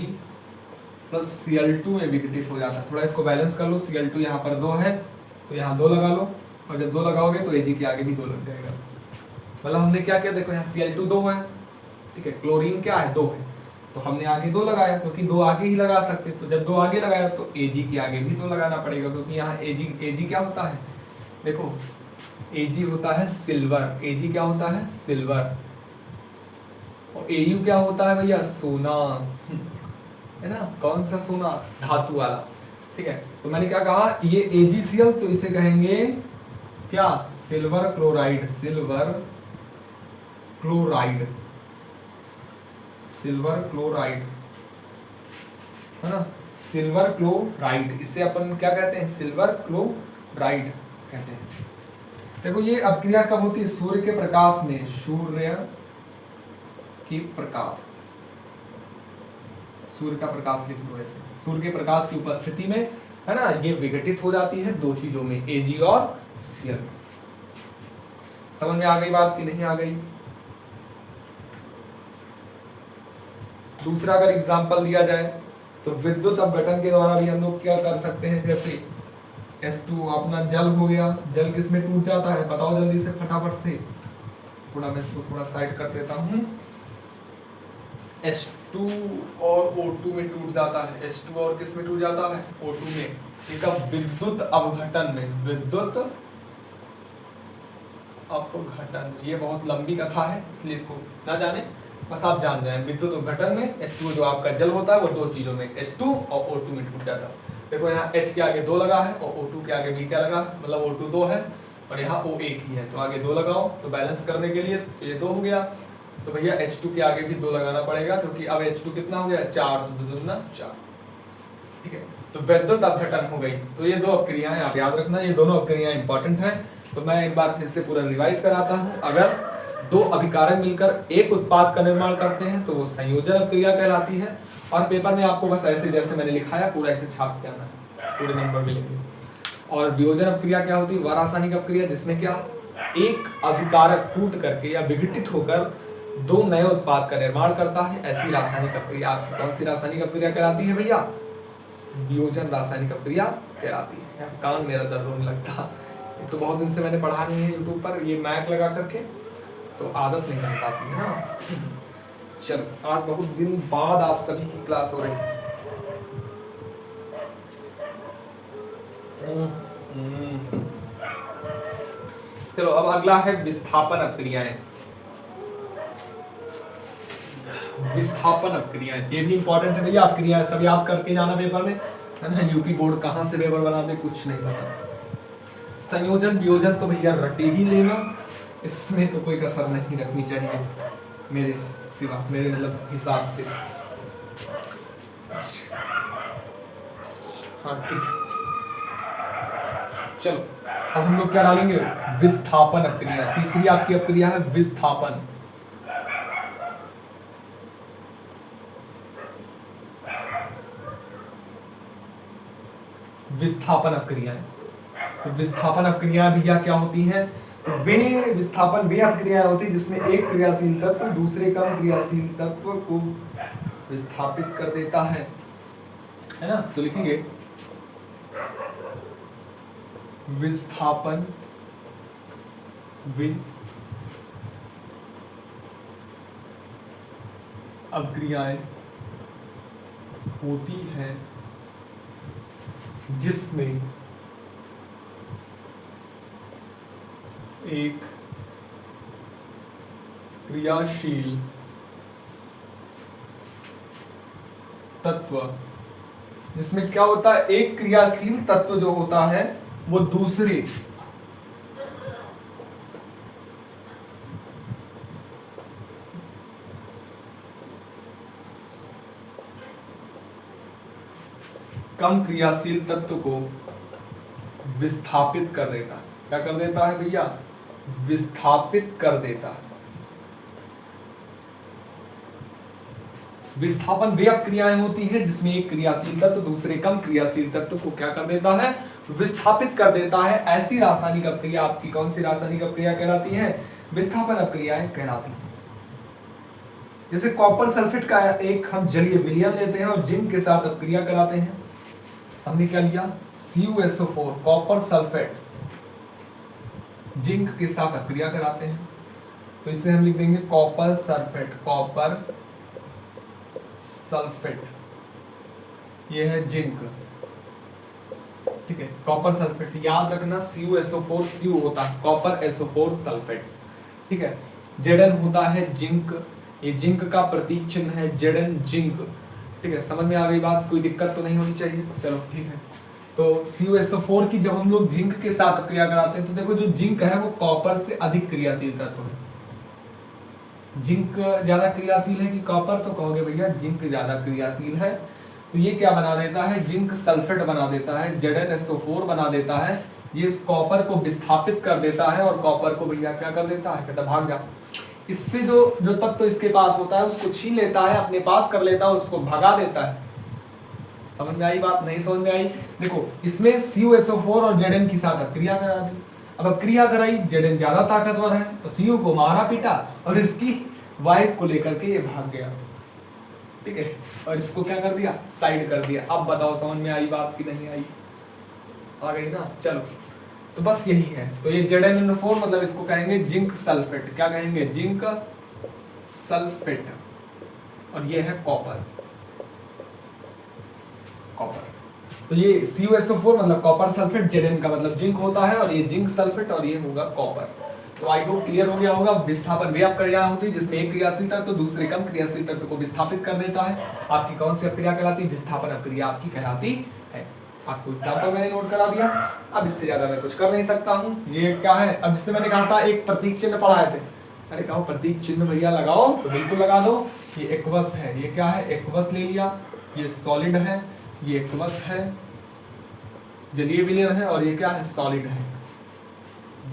प्लस Cl2 में विघटित हो जाता है। थोड़ा इसको बैलेंस कर लो, Cl2 यहाँ पर 2 है तो यहाँ 2 लगा लो, और जब 2 लगाओगे तो Ag के आगे भी 2 लग जाएगा। मतलब हमने क्या किया, देखो यहाँ Cl2 2 है, ठीक है, क्लोरीन क्या है 2 है, तो हमने आगे 2 लगाया क्योंकि 2 आगे ही लगा सकते। तो जब 2 आगे लगाया तो Ag के आगे भी 2 लगाना पड़ेगा, क्योंकि यहाँ Ag क्या होता है, देखो Ag होता है सिल्वर, Ag क्या होता है? सिल्वर। और Au क्या होता है भैया? सोना, है ना? कौन सा सोना? धातु वाला। ठीक है, तो मैंने क्या कहा, ये AgCl तो इसे कहेंगे क्या? Silver chloride. Silver chloride, silver chloride, है ना? सिल्वर क्लोराइड, इसे अपन क्या कहते हैं? सिल्वर क्लोराइड कहते हैं। देखो ये अपक्रिया कब होती है? सूर्य के प्रकाश में, सूर्य की प्रकाश, सूर्य का प्रकाश लिख लो ऐसे, सूर्य के प्रकाश की उपस्थिति में, है ना, ये विघटित हो जाती है दो चीजों में, Ag और Cl। समझ में आ गई बात कि नहीं आ गई? दूसरा अगर एग्जांपल दिया जाए तो विद्युत अपघटन के द्वारा भी हम लोग क्या कर सकते हैं, जैसे H2 अपना जल हो गया, जल किस में टूट जाता है? बताओ जल्दी से फटाफट से। थोड़ा मैं इसको थोड़ा साइड कर देता हूँ। H2 और O2 में टूट जाता है। H2 और किस में टूट जाता है? O2 में। ठीक है, विद्युत अपघटन में, विद्युत अपघटन, ये बहुत लंबी कथा है इसलिए इसको ना जाने, बस आप जान जाएं। विद्युत अपघटन में H2 जो आपका जल होता है वो दो चीजों में, H2 और O2 में टूट जाता है। देखो यहाँ H के आगे 2 लगा है और O2 के आगे भी क्या लगा, मतलब O2 2 है और यहाँ O 1 ही है, तो आगे 2 लगाओ तो बैलेंस करने के लिए ये 2 हो गया। तो भैया H2 के आगे भी 2 लगाना पड़ेगा, क्योंकि अब H2 कितना हो गया? 4, 2 दूना 4। ठीक है, तो विद्युत अपघटन हो गई। तो ये 2 अपक्रियाएं आप याद रखना, ये दोनों अपक्रियाएं इंपॉर्टेंट हैं। तो मैं एक बार फिर से पूरा रिवाइज कराता हूँ। अगर 2 अभिकारक मिलकर एक उत्पाद का निर्माण करते हैं तो वो संयोजन अपक्रिया कहलाती है। और पेपर में आपको बस ऐसे जैसे मैंने लिखाया पूरा ऐसे छाप के आना है, पूरे नंबर मिलेंगे। और वियोजन अपक्रिया क्या होती है? वह रासायनिक अपक्रिया जिसमें क्या, एक अभिकारक टूट करके या विघटित होकर 2 नए उत्पाद का निर्माण करता है, ऐसी रासायनिक अपक्रिया। कौन सी रासायनिक अपक्रिया कहलाती है भैया? वियोजन रासायनिक अपक्रिया कहलाती है। यहाँ कान मेरा दर्द होने लगता, तो बहुत दिन से मैंने पढ़ा नहीं है यूट्यूब पर ये मैक लगा करके, तो आदत नहीं बन पाती है ना। चलो, आज बहुत दिन बाद आप सभी की क्लास हो रही है। चलो अब अगला है विस्थापन अपक्रियाएं। विस्थापन अपक्रियाएं, ये भी इंपॉर्टेंट है भैया। अपक्रियाएं सब याद करके जाना पेपर में, है ना। यूपी बोर्ड कहाँ से पेपर बना दे कुछ नहीं पता। संयोजन वियोजन तो भैया रटे ही लेना, इसमें तो कोई कसर नहीं रखनी चाहिए मेरे सिवा, मेरे मतलब हिसाब से। हाँ ठीक है, चलो अब हम लोग क्या डालेंगे? विस्थापन अपक्रिया। तीसरी आपकी अपक्रिया है विस्थापन। विस्थापन अपक्रियाएं, तो विस्थापन अपक्रिया भैया क्या होती हैं? तो वे विस्थापन वे अपक्रियाएं होती है जिसमें एक क्रियाशील तत्व दूसरे कम क्रियाशील तत्व को विस्थापित कर देता है ना। तो लिखेंगे विस्थापन वे अभिक्रियाएं होती हैं जिसमें एक क्रियाशील तत्व, जिसमें क्या होता है, एक क्रियाशील तत्व जो होता है वो दूसरे कम क्रियाशील तत्व को विस्थापित कर देता है। क्या कर देता है भैया? विस्थापित कर देता है। विस्थापन वे अपक्रियाएं होती हैं जिसमें एक क्रियाशील तत्व दूसरे कम क्रियाशील तत्व को क्या कर देता है? विस्थापित कर देता है। ऐसी रासायनिक अपक्रिया आपकी कौन सी रासायनिक अपक्रिया कहलाती है? विस्थापन अपक्रियाएं कहलाती हैं। जैसे कॉपर सल्फेट का एक हम जलीय विलयन लेते हैं और जिंक के साथ अपक्रिया कराते हैं। हमने क्या लिया? CuSO4 कॉपर सल्फेट जिंक के साथ अपक्रिया कराते हैं, तो इसे हम लिख देंगे कॉपर सल्फेट। कॉपर सल्फेट ये है जिंक, ठीक है। कॉपर सल्फेट याद रखना, CuSO4 Cu होता है कॉपर SO4 सल्फेट, ठीक है। Zn होता है जिंक, ये जिंक का प्रतीक चिन्ह है Zn जिंक, ठीक है। समझ में आ गई बात? कोई दिक्कत तो नहीं होनी चाहिए, चलो ठीक है। तो CuSO4 की जब हम लोग जिंक के साथ क्रिया कराते हैं तो देखो जो जिंक है वो कॉपर से अधिक क्रियाशील तत्व है। जिंक ज्यादा क्रियाशील है कि कॉपर? तो कहोगे भैया जिंक ज्यादा क्रियाशील है, तो ये क्या बना देता है? जिंक सल्फेट बना देता है, ZnSO4 बना देता है। ये इस कॉपर को विस्थापित कर देता है और कॉपर को भैया क्या कर देता है? कहता भाग जा। इससे जो तत्व इसके पास होता है उसको छीन लेता है, अपने पास कर लेता है, उसको भगा देता है। समझ में आई बात? नहीं समझ में आई? देखो इसमें CuSO4 और Zn की साथ क्रिया करा दी। अब क्रिया कराई, Zn ज्यादा ताकतवर है तो Cu को मारा पीटा और इसकी वाइफ को लेकर के ये भाग गया, ठीक है। और इसको क्या कर दिया? साइड कर दिया। अब बताओ समझ में आई बात कि नहीं आई? आ गई ना? चलो तो बस यही है। तो ये ZnO4 मतलब इसको कहेंगे जिंक सल्फेट। क्या कहेंगे? Zinc sulphate. और ये है कॉपर। तो ये CuSO4 मतलब कॉपर सल्फेट, Zn का मतलब जिंक होता है और ये जिंक सल्फेट और ये होगा कॉपर। तो आई होप क्लियर हो गया होगा। विस्थापन वे अपक्रिया होती है जिसमें एक क्रियाशील तत्व दूसरे कम क्रियाशील तत्व को विस्थापित कर देता है। आपकी कौन सी अपक्रिया कहलाती है? विस्थापन अपक्रिया आपकी कहलाती है। आपको एग्जांपल मैंने नोट करा दिया, अब इससे ज्यादा मैं कुछ कर नहीं सकता हूँ। ये क्या है? अब जिससे मैंने कहा था एक प्रतीक चिन्ह पढ़ाए थे, अरे कहो प्रतीक चिन्ह भैया लगाओ, तो बिल्कुल लगा दो। ये एक्वस है, ये क्या है? एक्वस ले लिया। ये सॉलिड है, ये एक्वस है, जलीय विलयन है, और ये क्या है? सॉलिड है।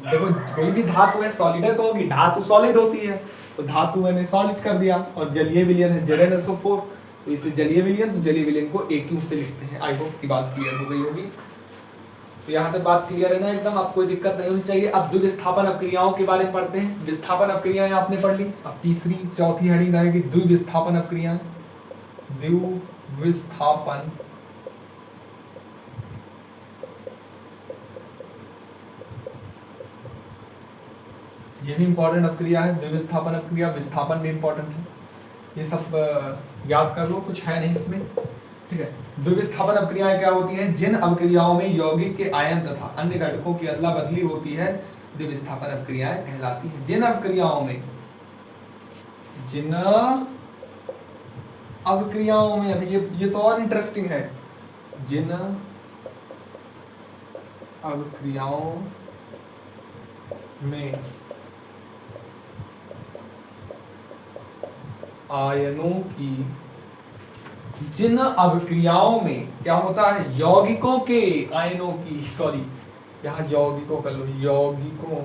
देखो कोई भी धातु है सॉलिड है तो होगी, धातु सॉलिड होती है, तो धातु मैंने सॉलिड कर दिया। और जलीय विलयन है ZnSO4, तो इसे जलीय विलयन, तो जलीय विलयन को AQ से लिखते हैं। आई होप की बात क्लियर हो गई होगी। तो यहाँ तक बात क्लियर है ना एकदम? आपको कोई दिक्कत नहीं होनी चाहिए। अब द्विविस्थापन अपक्रियाओं के बारे में पढ़ते हैं। विस्थापन अपक्रियाएं आपने पढ़ ली। अब तीसरी चौथी हेडिंग रहेगी द्विविस्थापन अपक्रियाएं। द्विविस्थापन ये भी इंपॉर्टेंट अपक्रिया है। द्विविस्थापन अपक्रिया, विस्थापन भी इंपॉर्टेंट है। ये सब याद कर लो, कुछ है नहीं इसमें, ठीक है। द्विविस्थापन अपक्रियाएं क्या होती हैं? जिन अपक्रियाओं में यौगिक के आयन तथा अन्य घटकों की अदला बदली होती है द्विविस्थापन अपक्रियाएं कहलाती हैं। जिन अपक्रियाओं में ये तो और इंटरेस्टिंग है। जिन अपक्रियाओं में आयनों की, जिन अभिक्रियाओं में क्या होता है? यौगिकों के आयनों की, सॉरी यहाँ यौगिकों कर लो, यौगिकों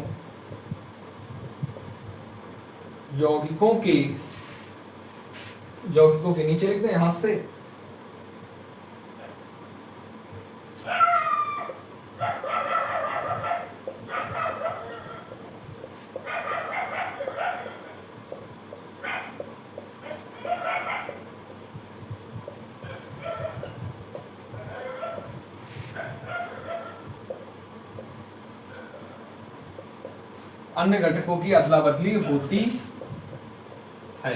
के नीचे लिखते हैं यहां से। अन्य घटकों की अदला बदली होती है।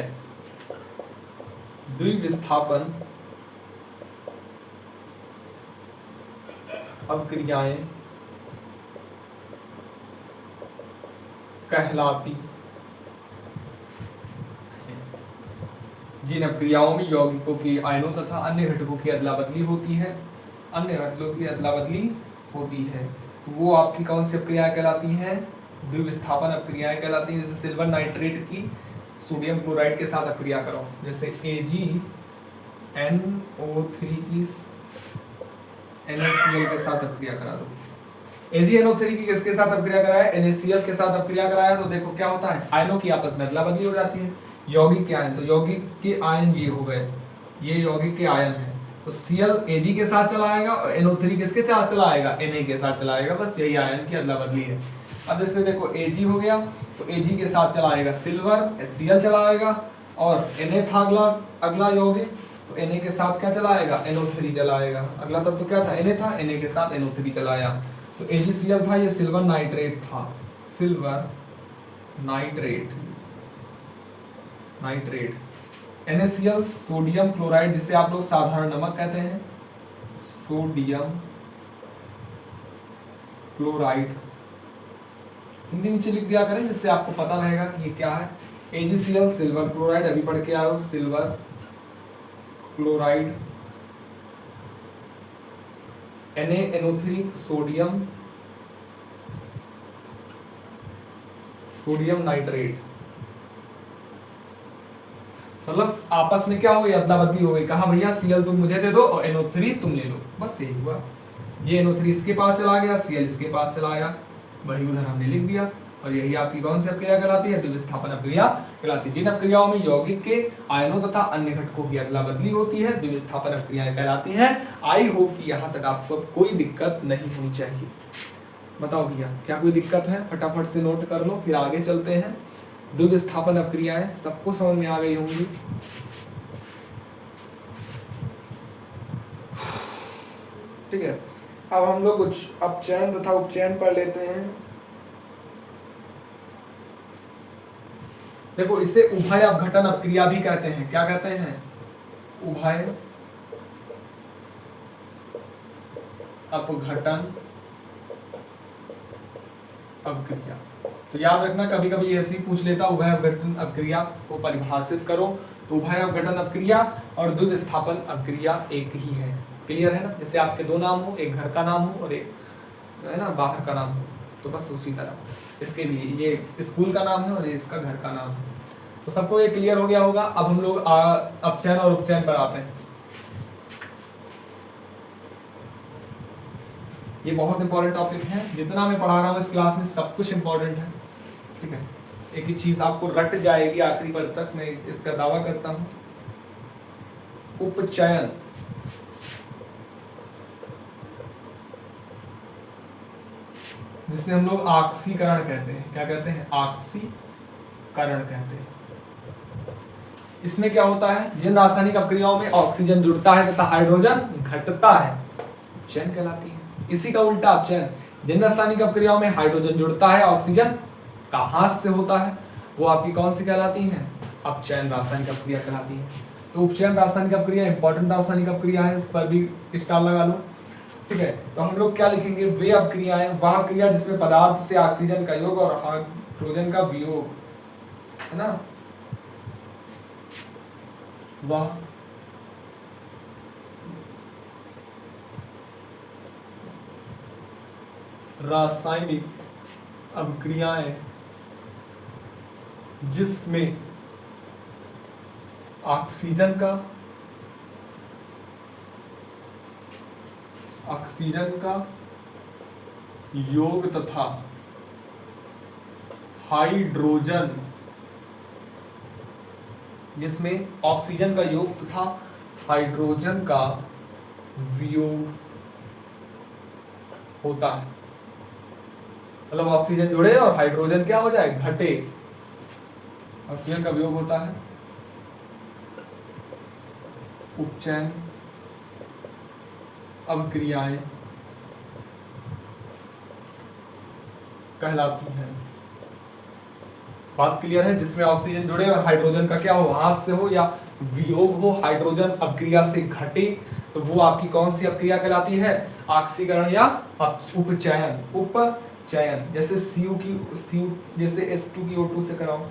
द्विविस्थापन अभिक्रियाएं कहलाती हैं। जिन अभिक्रियाओं में यौगिकों की आयनों तथा अन्य घटकों की अदला बदली होती है, अन्य घटकों की अदला बदली होती है, तो वो आपकी कौन सी अभिक्रियाएं कहलाती हैं? द्विविस्थापन अभिक्रियाएं कहलाती हैं। जैसे सिल्वर नाइट्रेट की सोडियम क्लोराइड के साथ अभिक्रिया करो, जैसे AgNO3 की NaCl के साथ अभिक्रिया करा दो। AgNO3 की किसके साथ अभिक्रिया कराया? NaCl के साथ अभिक्रिया कराया, तो देखो क्या होता है, आयनों की आपस में अदला बदली हो जाती है। यौगिक के आयन, तो यौगिक के आयन ये हो गए, ये यौगिक के आयन है, तो Cl Ag के साथ चला आएगा और NO3 किसके साथ चला आएगा? Na के साथ चला आएगा। बस यही आयन की अदला बदली है। अब जैसे देखो Ag हो गया, तो Ag के साथ चला आएगा सिल्वर, Cl चला आएगा, और Na था अगला यौगिक, तो Na के साथ क्या चला आएगा? NO3 चला आएगा। अगला तब तो क्या था? Na था, Na के साथ NO3 चला आया, तो AgCl था, ये सिल्वर नाइट्रेट था, silver nitrate, NaCl sodium chloride, जिसे आप लोग साधारण नमक कहते हैं, सोडियम क्लोराइड, हिंदी नीचे लिख दिया करें जिससे आपको पता रहेगा कि ये क्या है। AgCl सिल्वर क्लोराइड, अभी पढ़ के आओ, silver chloride, NaNO3 sodium nitrate, मतलब आपस में क्या हो गई? अदला बदली हो गई। कहा भैया Cl तुम मुझे दे दो और NO3 तुम ले लो, बस यही हुआ। ये NO3 इसके पास चला गया, Cl इसके पास चला गया, वही उधर हमने लिख दिया। और यही आपकी कौन सी अभिक्रिया कहलाती है? द्विविस्थापन अभिक्रिया कहलाती है। जिन अभिक्रियाओं में यौगिक के आयनों तथा अन्य घटकों की अदला बदली होती है, द्विविस्थापन अभिक्रियाएं कहलाती हैं। आई होप कि यहाँ तक आपको कोई दिक्कत नहीं होनी चाहिए। बताओ भैया क्या कोई दिक्कत है? फटाफट से नोट कर लो, फिर आगे चलते हैं। द्विविस्थापन अभिक्रियाएं सबको समझ में आ गई होंगी। ठीक है, अब हम लोग कुछ अपचयन तथा उपचयन पढ़ लेते हैं। देखो इसे उभय अपघटन अभिक्रिया भी कहते हैं। क्या कहते हैं? उभय अपघटन अभिक्रिया। तो याद रखना, कभी कभी ऐसे ही पूछ लेता, उभय अपघटन अभिक्रिया को परिभाषित करो। तो उभय अपघटन अभिक्रिया और द्विविस्थापन अभिक्रिया एक ही है। क्लियर है ना? जैसे आपके दो नाम हो, एक घर का नाम हो और एक है ना बाहर का नाम हो, तो बस उसी तरह इसके लिए ये स्कूल का नाम है और ये इसका घर का नाम है। तो सबको ये क्लियर हो गया होगा। अब हम लोग अपचयन और उपचयन पर आते हैं। ये बहुत इंपॉर्टेंट टॉपिक है, जितना मैं पढ़ा रहा हूँ इस क्लास में सब कुछ इंपॉर्टेंट है। ठीक है, एक ही चीज आपको रट जाएगी आखिरी पद तक, मैं इसका दावा करता हूँ। उपचयन जिसे हम लोग आक्सीकरण कहते हैं। क्या कहते हैं? आक्सीकरण कहते हैं। इसमें क्या होता है? जिन रासायनिक अभिक्रियाओं में ऑक्सीजन जुड़ता है तथा हाइड्रोजन घटता है, उपचयन कहलाती है। इसी का उल्टा अपचयन, जिन रासायनिक अभिक्रियाओं में हाइड्रोजन जुड़ता है, ऑक्सीजन का हाथ से होता है, वो आपकी कौन सी कहलाती है? अपचयन रासायनिक अभिक्रिया कहलाती है। तो उपचयन रासायनिक अभिक्रिया इंपॉर्टेंट रासायनिक अभिक्रिया है, इस पर भी स्टार लगा लो। ठीक है, तो हम लोग क्या लिखेंगे? वे अभिक्रियाएं, वह क्रिया जिसमें पदार्थ से ऑक्सीजन का योग और हाइड्रोजन का वियोग, है ना, वह रासायनिक अभिक्रियाएं जिसमें ऑक्सीजन का योग तथा हाइड्रोजन, जिसमें ऑक्सीजन का योग तथा हाइड्रोजन का वियोग होता है। मतलब ऑक्सीजन जुड़े और हाइड्रोजन क्या हो जाए? घटे, ऑक्सीजन का वियोग होता है। उपचयन अभिक्रियाएं कहलाती हैं। बात क्लियर है? जिसमें ऑक्सीजन जुड़े और हाइड्रोजन का क्या हो, हाथ से हो या वियोग हो, हाइड्रोजन अपक्रिया से घटे, तो वो आपकी कौन सी अपक्रिया कहलाती है? ऑक्सीकरण या उपचयन। उपचयन जैसे Cu की Cu जैसे H2 की O2 से कराओ,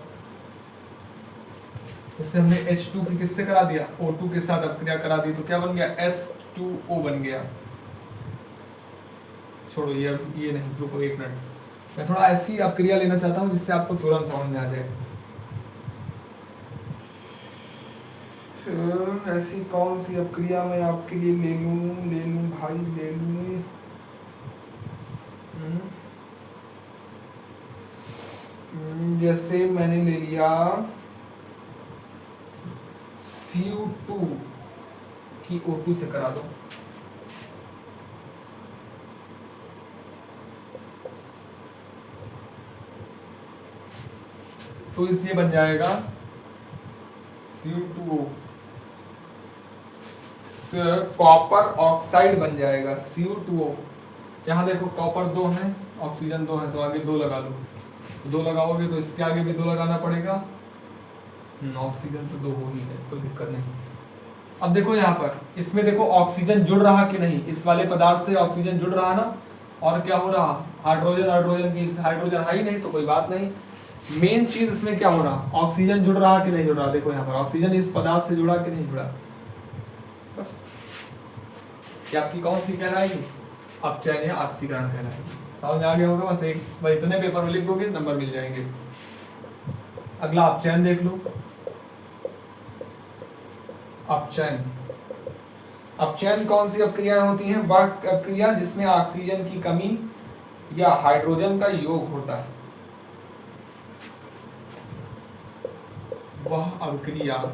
जैसे हमने H2 की किससे करा दिया, O2 के साथ अपक्रिया करा दी, तो क्या बन गया? H2O बन गया। छोड़ो ये नहीं, रुको एक मिनट, मैं थोड़ा ऐसी अपक्रिया लेना चाहता हूँ जिससे आपको तुरंत समझ में आ जाए। ऐसी कौन सी अपक्रिया मैं आपके लिए ले लूं भाई, ले लूं। जैसे मैंने ले लिया Cu2 की O2 से करा दो, तो इससे बन जाएगा Cu2O, कॉपर ऑक्साइड बन जाएगा Cu2O। यहाँ देखो कॉपर 2 है, ऑक्सीजन 2 है, तो आगे 2 लगा लो, 2 लगाओगे तो इसके आगे भी 2 लगाना पड़ेगा। ऑक्सीजन तो 2 हो ही है, कोई दिक्कत नहीं। अब देखो यहाँ पर इसमें देखो ऑक्सीजन जुड़ रहा कि नहीं, इस वाले पदार्थ से ऑक्सीजन जुड़ रहा ना, और क्या हो रहा, हाइड्रोजन की, हाइड्रोजन है ही नहीं तो कोई बात नहीं। मेन चीज इसमें क्या हो रहा, ऑक्सीजन जुड़ रहा कि नहीं जुड़ रहा, देखो यहाँ पर ऑक्सीजन इस पदार्थ से जुड़ा कि नहीं जुड़ा, बस ये आपकी कौन सी कहलाएगी, अपचयन या ऑक्सीकरण कहलाएगी। समझ में आ गया होगा? बस एक बार इतने पेपर में लिख दोगे नंबर मिल जाएंगे। अगला अपचयन देख लो। अपचयन, अपचयन कौन सी अपक्रियाएं होती हैं? वह अपक्रिया जिसमें ऑक्सीजन की कमी या हाइड्रोजन का योग होता है, वह अपक्रिया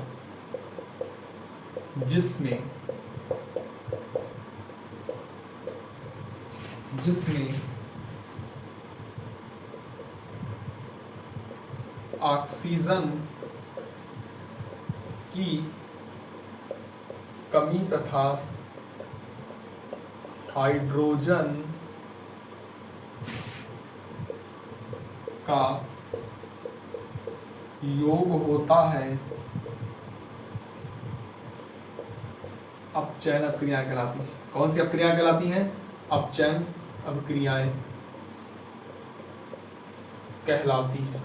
जिसमें ऑक्सीजन की कमी तथा हाइड्रोजन का योग होता है, अपचयन अपक्रियाएं कहलाती हैं। कौन सी अपक्रियाएं कहलाती हैं? अपचयन अपक्रियाएं कहलाती हैं,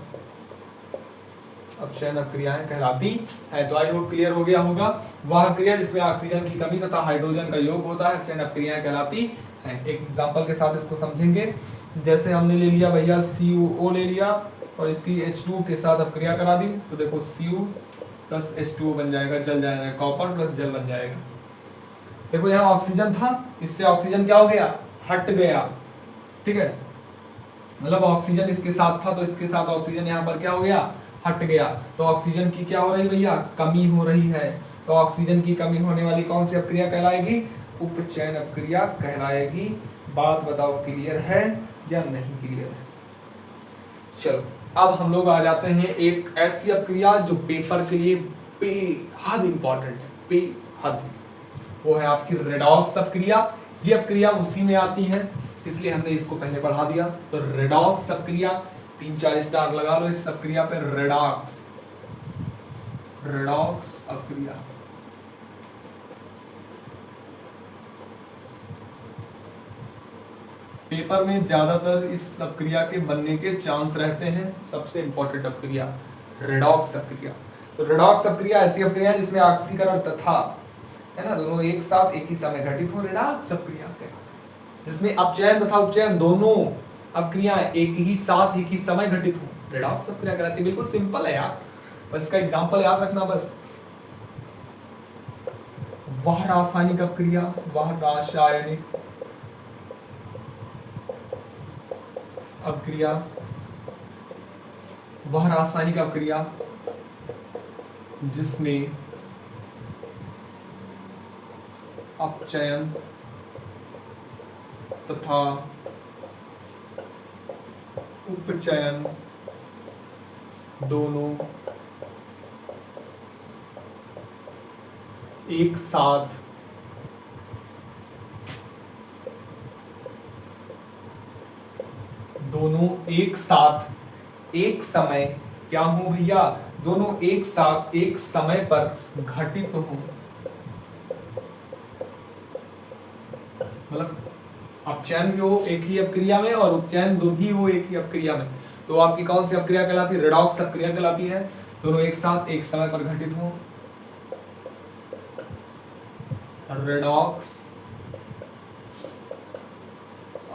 अपचयन अपक्रियाएं कहलाती है। तो आई होप क्लियर हो गया होगा। वह क्रिया जिसमें ऑक्सीजन की कमी तथा हाइड्रोजन का योग होता है, अपचयन अपक्रियाएं कहलाती हैं। एक एग्जांपल के साथ इसको समझेंगे। जैसे हमने ले लिया भैया CuO ले लिया और इसकी H2 के साथ अपक्रिया करा दी, तो देखो Cu प्लस H2O बन जाएगा, जल जाएगा, कॉपर प्लस जल बन जाएगा। देखो यहाँ ऑक्सीजन था, इससे ऑक्सीजन क्या हो गया, हट गया, ठीक है, मतलब ऑक्सीजन इसके साथ था तो इसके साथ ऑक्सीजन यहाँ पर क्या हो गया, हट गया। तो ऑक्सीजन की क्या हो रही भैया, कमी हो रही है। तो ऑक्सीजन की कमी होने वाली कौन सी अपक्रिया कहलाएगी, उपचयन अपक्रिया कहलाएगी। बात बताओ क्लियर है या नहीं क्लियर है? चलो अब हम लोग आ जाते हैं एक ऐसी अपक्रिया जो पेपर के लिए बेहद इंपॉर्टेंट है, बेहद, वो है आपकी रेडॉक्स अपक्रिया। ये अपक्रिया उसी में आती है, इसलिए हमने इसको पहले पढ़ा दिया। तो रेडॉक्स अपक्रिया, 3-4 स्टार लगा लो इस अपक्रिया पे, रेडॉक्स, रेडॉक्स अपक्रिया। पेपर में ज्यादातर इस अपक्रिया के बनने के चांस रहते हैं। सबसे इंपॉर्टेंट अपक्रिया रेडॉक्स अपक्रिया। तो रेडॉक्स अपक्रिया ऐसी अपक्रिया जिसमें ऑक्सीकरण तथा, है ना, दोनों एक साथ एक ही समय घटित हो, रेडॉक्स अपक्रिया कहलाती है। जिसमें अपचयन तथा उपचयन दोनों अपक्रियाएं एक ही साथ एक ही समय घटित हो, रेडॉक्स अपक्रिया कहलाती है। बिल्कुल सिंपल है यार, बस इसका एग्जांपल याद रखना बस। वह रासायनिक अपक्रिया, वह रासायनिक अपक्रिया, वह रासायनिक अपक्रिया जिसमें अपचयन तथा उपचयन दोनों एक साथ एक समय क्या हूं भैया, दोनों एक साथ एक समय पर घटित हों, मतलब अपचयन भी हो एक ही अपक्रिया में और उपचयन भी हो एक ही अपक्रिया में, तो आपकी कौन सी अपक्रिया कहलाती है, रेडॉक्स अपक्रिया कहलाती है। दोनों एक साथ एक समय पर घटित हों, रेडॉक्स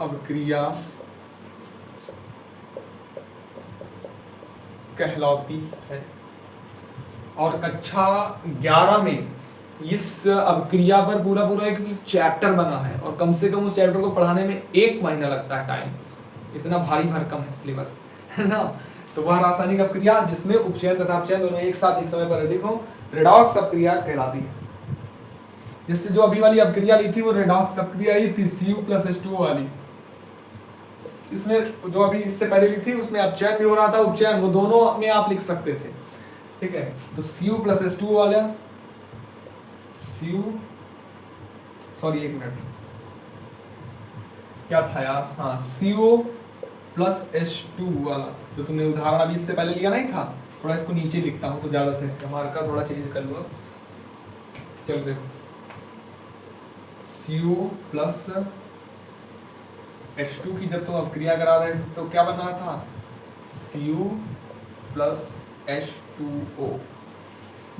अपक्रिया कहलाती है। और कक्षा 11 में इस अपक्रिया पर पूरा पूरा एक चैप्टर बना है और कम से कम उस चैप्टर को पढ़ाने में 1 महीना लगता है टाइम, इतना भारी भरकम है सिलेबस, है ना। तो वह रासायनिक अपक्रिया जिसमें उपचयन तथा अपचयन दोनों एक साथ एक समय पर घटित हो, रेडॉक्स अपक्रिया कहलाती है। जिससे जो अभी वाली अपक्रिया ली थी वो रेडॉक्स अपक्रिया ही थी, Cu+H2O वाली। इसमें जो अभी इससे पहले ली थी उसमें अपचयन भी हो रहा था उपचयन, वो दोनों में आप लिख सकते थे, ठीक है। तो Cu+H2O वाला एक मिनट क्या था यार, हाँ CO+H2 वाला जो तुमने उदाहरण अभी इससे पहले लिया नहीं था, थोड़ा इसको नीचे लिखता हूँ तो ज्यादा से मार्कर थोड़ा चेंज कर लूँगा। चलो देखो Cu+H2 की जब तुम अपक्रिया करा रहे थे तो क्या बन रहा था, Cu+H2O।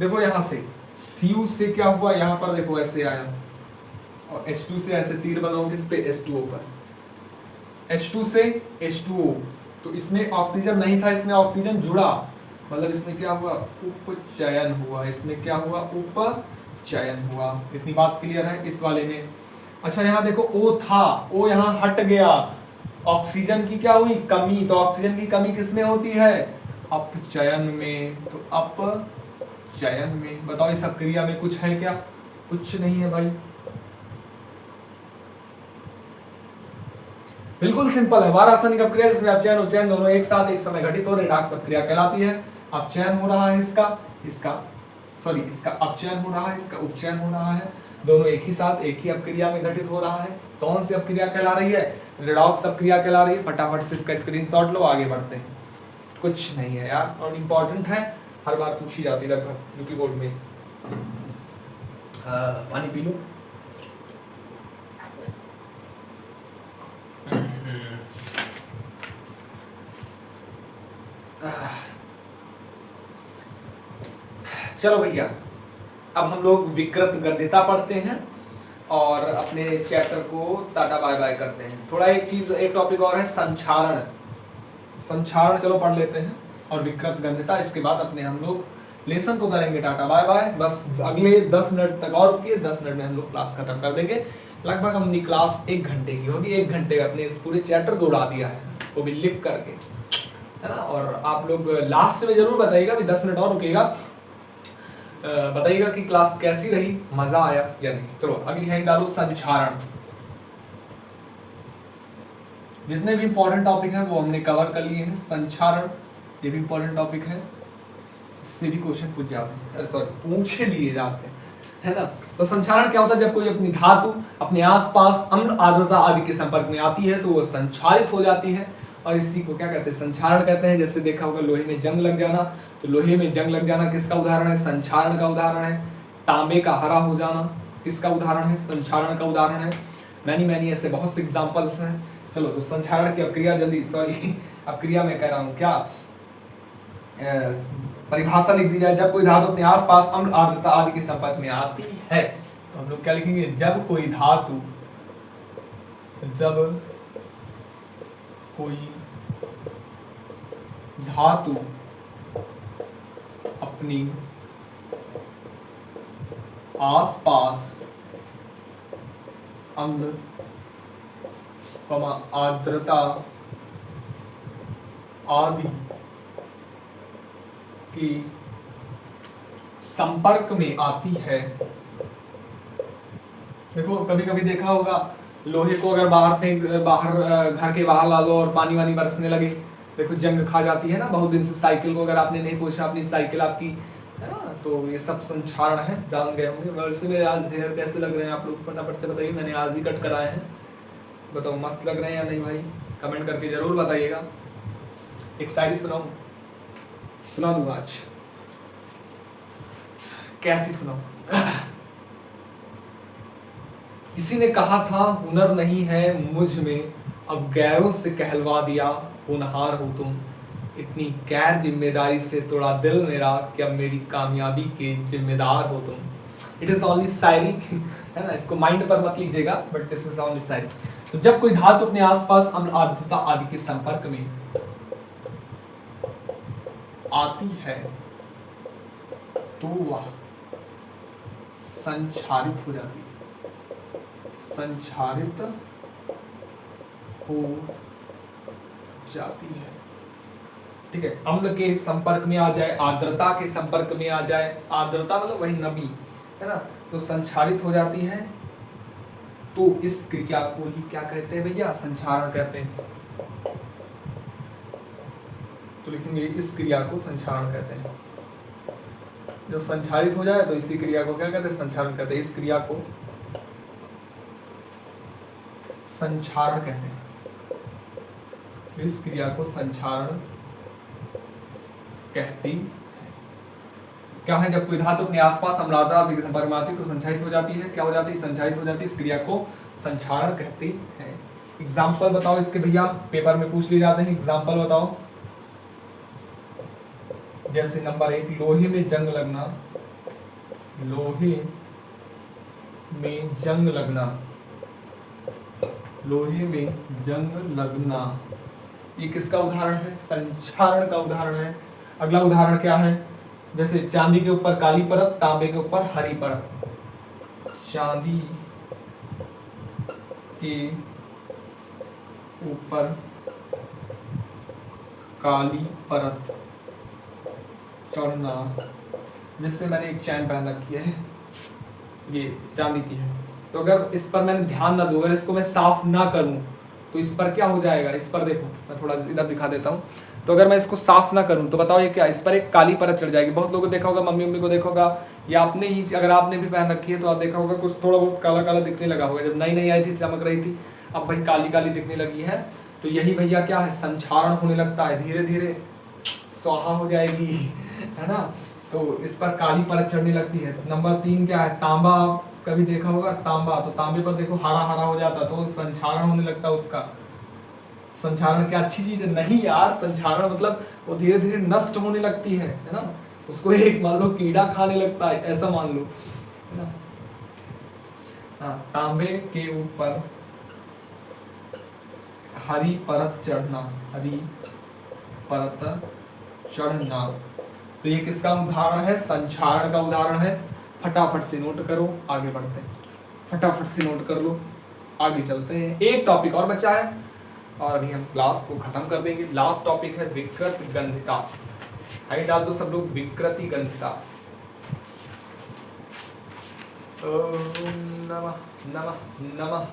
देखो यहाँ से Cu से क्या हुआ, यहाँ पर देखो ऐसे आया और H2 से ऐसे तीर बनाओगे इस पे H2O पर, H2 से H2O, तो इसमें ऑक्सीजन नहीं था, इसमें ऑक्सीजन जुड़ा, मतलब इसमें क्या हुआ, उपचयन हुआ, इसमें क्या हुआ, उपचयन हुआ। इतनी बात क्लियर है इस वाले में। अच्छा यहाँ देखो O था, O यहाँ हट गया, ऑक्सीजन की क्या हुई, कमी, तो ऑक्सीजन की कमी किसमें होती है, अपचयन में, तो अपचयन में। बताओ इस अपक्रिया में कुछ है क्या, कुछ नहीं है भाई, बिल्कुल सिंपल है। रासायनिक अपक्रिया जिसमें अपचयन उपचयन दोनों एक साथ एक समय घटित हो, रेडॉक्स अपक्रिया कहलाती है। अपचयन हो रहा है इसका अपचयन हो रहा है, इसका उपचयन हो रहा है, दोनों एक ही साथ एक ही अपक्रिया में घटित हो रहा है। कौन सी अपक्रिया कहला रही है, रेडॉक्स अपक्रिया कहला रही है। फटाफट से इसका स्क्रीनशॉट लो, आगे बढ़ते हैं। कुछ नहीं है यार, और इम्पोर्टेंट है, हर बार पूछी जाती है लगभग यूपी बोर्ड में। पानी पी लो। चलो भैया, अब हम लोग विकृत गद्यता पढ़ते हैं और अपने चैप्टर को टाटा बाय बाय करते हैं। थोड़ा एक टॉपिक और है संक्षारण। चलो पढ़ लेते हैं और विकृत गद्यता, इसके बाद अपने हम लोग लेसन को करेंगे टाटा बाय बाय। बस अगले 10 मिनट तक और रुकिए, 10 मिनट में हम लोग क्लास खत्म कर देंगे। लगभग हमने क्लास 1 घंटे की होगी, 1 घंटे अपने इस पूरे चैप्टर को उड़ा दिया है, वो भी लिख करके, है ना। और आप लोग लास्ट में जरूर बताइएगा, 10 मिनट और रुकेगा, बताइएगा कि क्लास कैसी रही, मजा आया या नहीं। चलो अगली हैंड डालो, संक्षारण। जितने भी इंपॉर्टेंट टॉपिक हैं वो हमने कवर कर लिए हैं। संक्षारण ये भी इंपॉर्टेंट टॉपिक है, इससे भी क्वेश्चन पूछ जाते हैं, पूछे लिए जाते हैं, है ना। तो संक्षारण क्या होता है, जब कोई अपनी धातु अपने आसपास अम्ल आर्द्रता आदि के संपर्क में आती है तो वो संक्षारित हो जाती है, और इसी को क्या कहते हैं, संक्षारण कहते हैं। जैसे देखा होगा लोहे में जंग लग जाना, तो लोहे में जंग लग जाना किसका उदाहरण है, संक्षारण का उदाहरण है। तांबे का हरा हो जाना किसका उदाहरण है, संक्षारण का उदाहरण है। मैनी ऐसे बहुत से एग्जांपल्स हैं। चलो तो संक्षारण की अपक्रिया अपक्रिया में कह रहा हूँ क्या, परिभाषा लिख दी जाए। जब कोई धातु अपने आसपास अम्ल आर्द्रता आदि के संपर्क में आती है तो हम लोग क्या लिखेंगे, जब कोई धातु अपनी आसपास अम्ल आर्द्रता आदि के संपर्क में आती है। देखो कभी कभी देखा होगा लोहे को अगर बाहर घर के बाहर ला लो और पानी वानी बरसने लगे, देखो जंग खा जाती है ना। बहुत दिन से साइकिल को अगर आपने नहीं पूछा अपनी साइकिल आपकी, है ना, तो ये सब संक्षारण है, जान गए होंगे। वैसे मेरे आज हेयर कैसे लग रहे हैं आप लोग फटाफट से बताइए, मैंने आज ही कट कराए हैं, बताओ मस्त लग रहे हैं या नहीं भाई, कमेंट करके जरूर बताइएगा। एक शायरी सुनाऊं, सुना दूंगा आज। कैसी सुनाऊं? किसी ने कहा था हुनर नहीं है मुझ में, अब गैरों से कहलवा दिया होनहार हो तुम। इतनी गैर जिम्मेदारी से तोड़ा दिल मेरा कि अब मेरी कामयाबी के जिम्मेदार हो तुम। इट इज ओनली शायरी है ना, इसको माइंड पर मत लीजिएगा, बट दिस इज ओनली शायरी। तो जब कोई धातु अपने आसपास अम्ल आर्द्रता आदि के संपर्क में आती है तो वह संक्षारित हो जाती है, संक्षारित हो जाती है। ठीक है, अम्ल के संपर्क में आ जाए, आर्द्रता के संपर्क में आ जाए, आर्द्रता मतलब वही नमी है ना, तो संक्षारित हो जाती है। तो इस क्रिया को ही क्या कहते हैं भैया? संक्षारण कहते हैं। तो लिखेंगे इस क्रिया को संक्षारण कहते हैं। जब संक्षारित हो जाए तो इसी क्रिया को क्या कहते हैं? संक्षारण कहते हैं। इस क्रिया को संक्षारण कहते हैं। इस क्रिया को संक्षारण कहती है। क्या है? जब कोई धातु अपने आसपास अम्लता के संपर्क में आती है तो संक्षारित हो जाती है। क्या हो जाती है? संक्षारित हो जाती है। इस क्रिया को संक्षारण कहती है। एग्जाम्पल बताओ इसके भैया, पेपर में पूछ लिए जाते हैं। एग्जाम्पल बताओ। जैसे नंबर 1, लोहे में जंग लगना। लोहे में जंग लगना, लोहे में जंग लगना, ये किसका उदाहरण है? संक्षारण का उदाहरण है। अगला उदाहरण क्या है? जैसे चांदी के ऊपर काली परत, तांबे के ऊपर हरी परत। चांदी के ऊपर काली परत चढ़ना। जैसे मैंने एक चैन पहन रखी है, ये चांदी की है, तो अगर इस पर मैंने ध्यान ना दूं, अगर इसको मैं साफ ना करूं तो इस पर क्या हो जाएगा? इस पर देखो, मैं थोड़ा इधर दिखा देता हूं। तो अगर मैं इसको साफ ना करूं तो बताओ ये क्या? इस पर एक काली परत चढ़ जाएगी। बहुत लोगों को देखा होगा, मम्मी को देखा होगा, या आपने ही, अगर आपने भी पहन रखी है तो आप देखा होगा कुछ थोड़ा बहुत काला काला दिखने लगा होगा। जब नई नई आई थी, चमक रही थी, अब भाई काली काली दिखने लगी है। तो यही भैया क्या है? संक्षारण होने लगता है, धीरे धीरे स्वाहा हो जाएगी, है ना। तो इस पर काली परत चढ़ने लगती है। नंबर 3 क्या है? तांबा, कभी देखा होगा तांबा, तो तांबे पर देखो हरा हरा हो जाता, तो संक्षारण होने लगता है उसका। संक्षारण क्या अच्छी चीज है? नहीं यार, संक्षारण मतलब वो धीरे धीरे नष्ट होने लगती है ना। उसको एक मान लो कीड़ा खाने लगता है, ऐसा मान लो, है ना। हाँ, तांबे के ऊपर हरी परत चढ़ना, हरी परत चढ़ना, तो ये किसका उदाहरण है? संक्षारण का उदाहरण है। फटाफट से नोट करो, आगे बढ़ते हैं। फटाफट से नोट कर लो, आगे चलते हैं। एक टॉपिक और बचा है और अभी हम क्लास को खत्म कर देंगे। लास्ट टॉपिक है विकृत गंधिता। हाई डाल दो सब लोग, विकृति गंधिता। नमः नमः नमः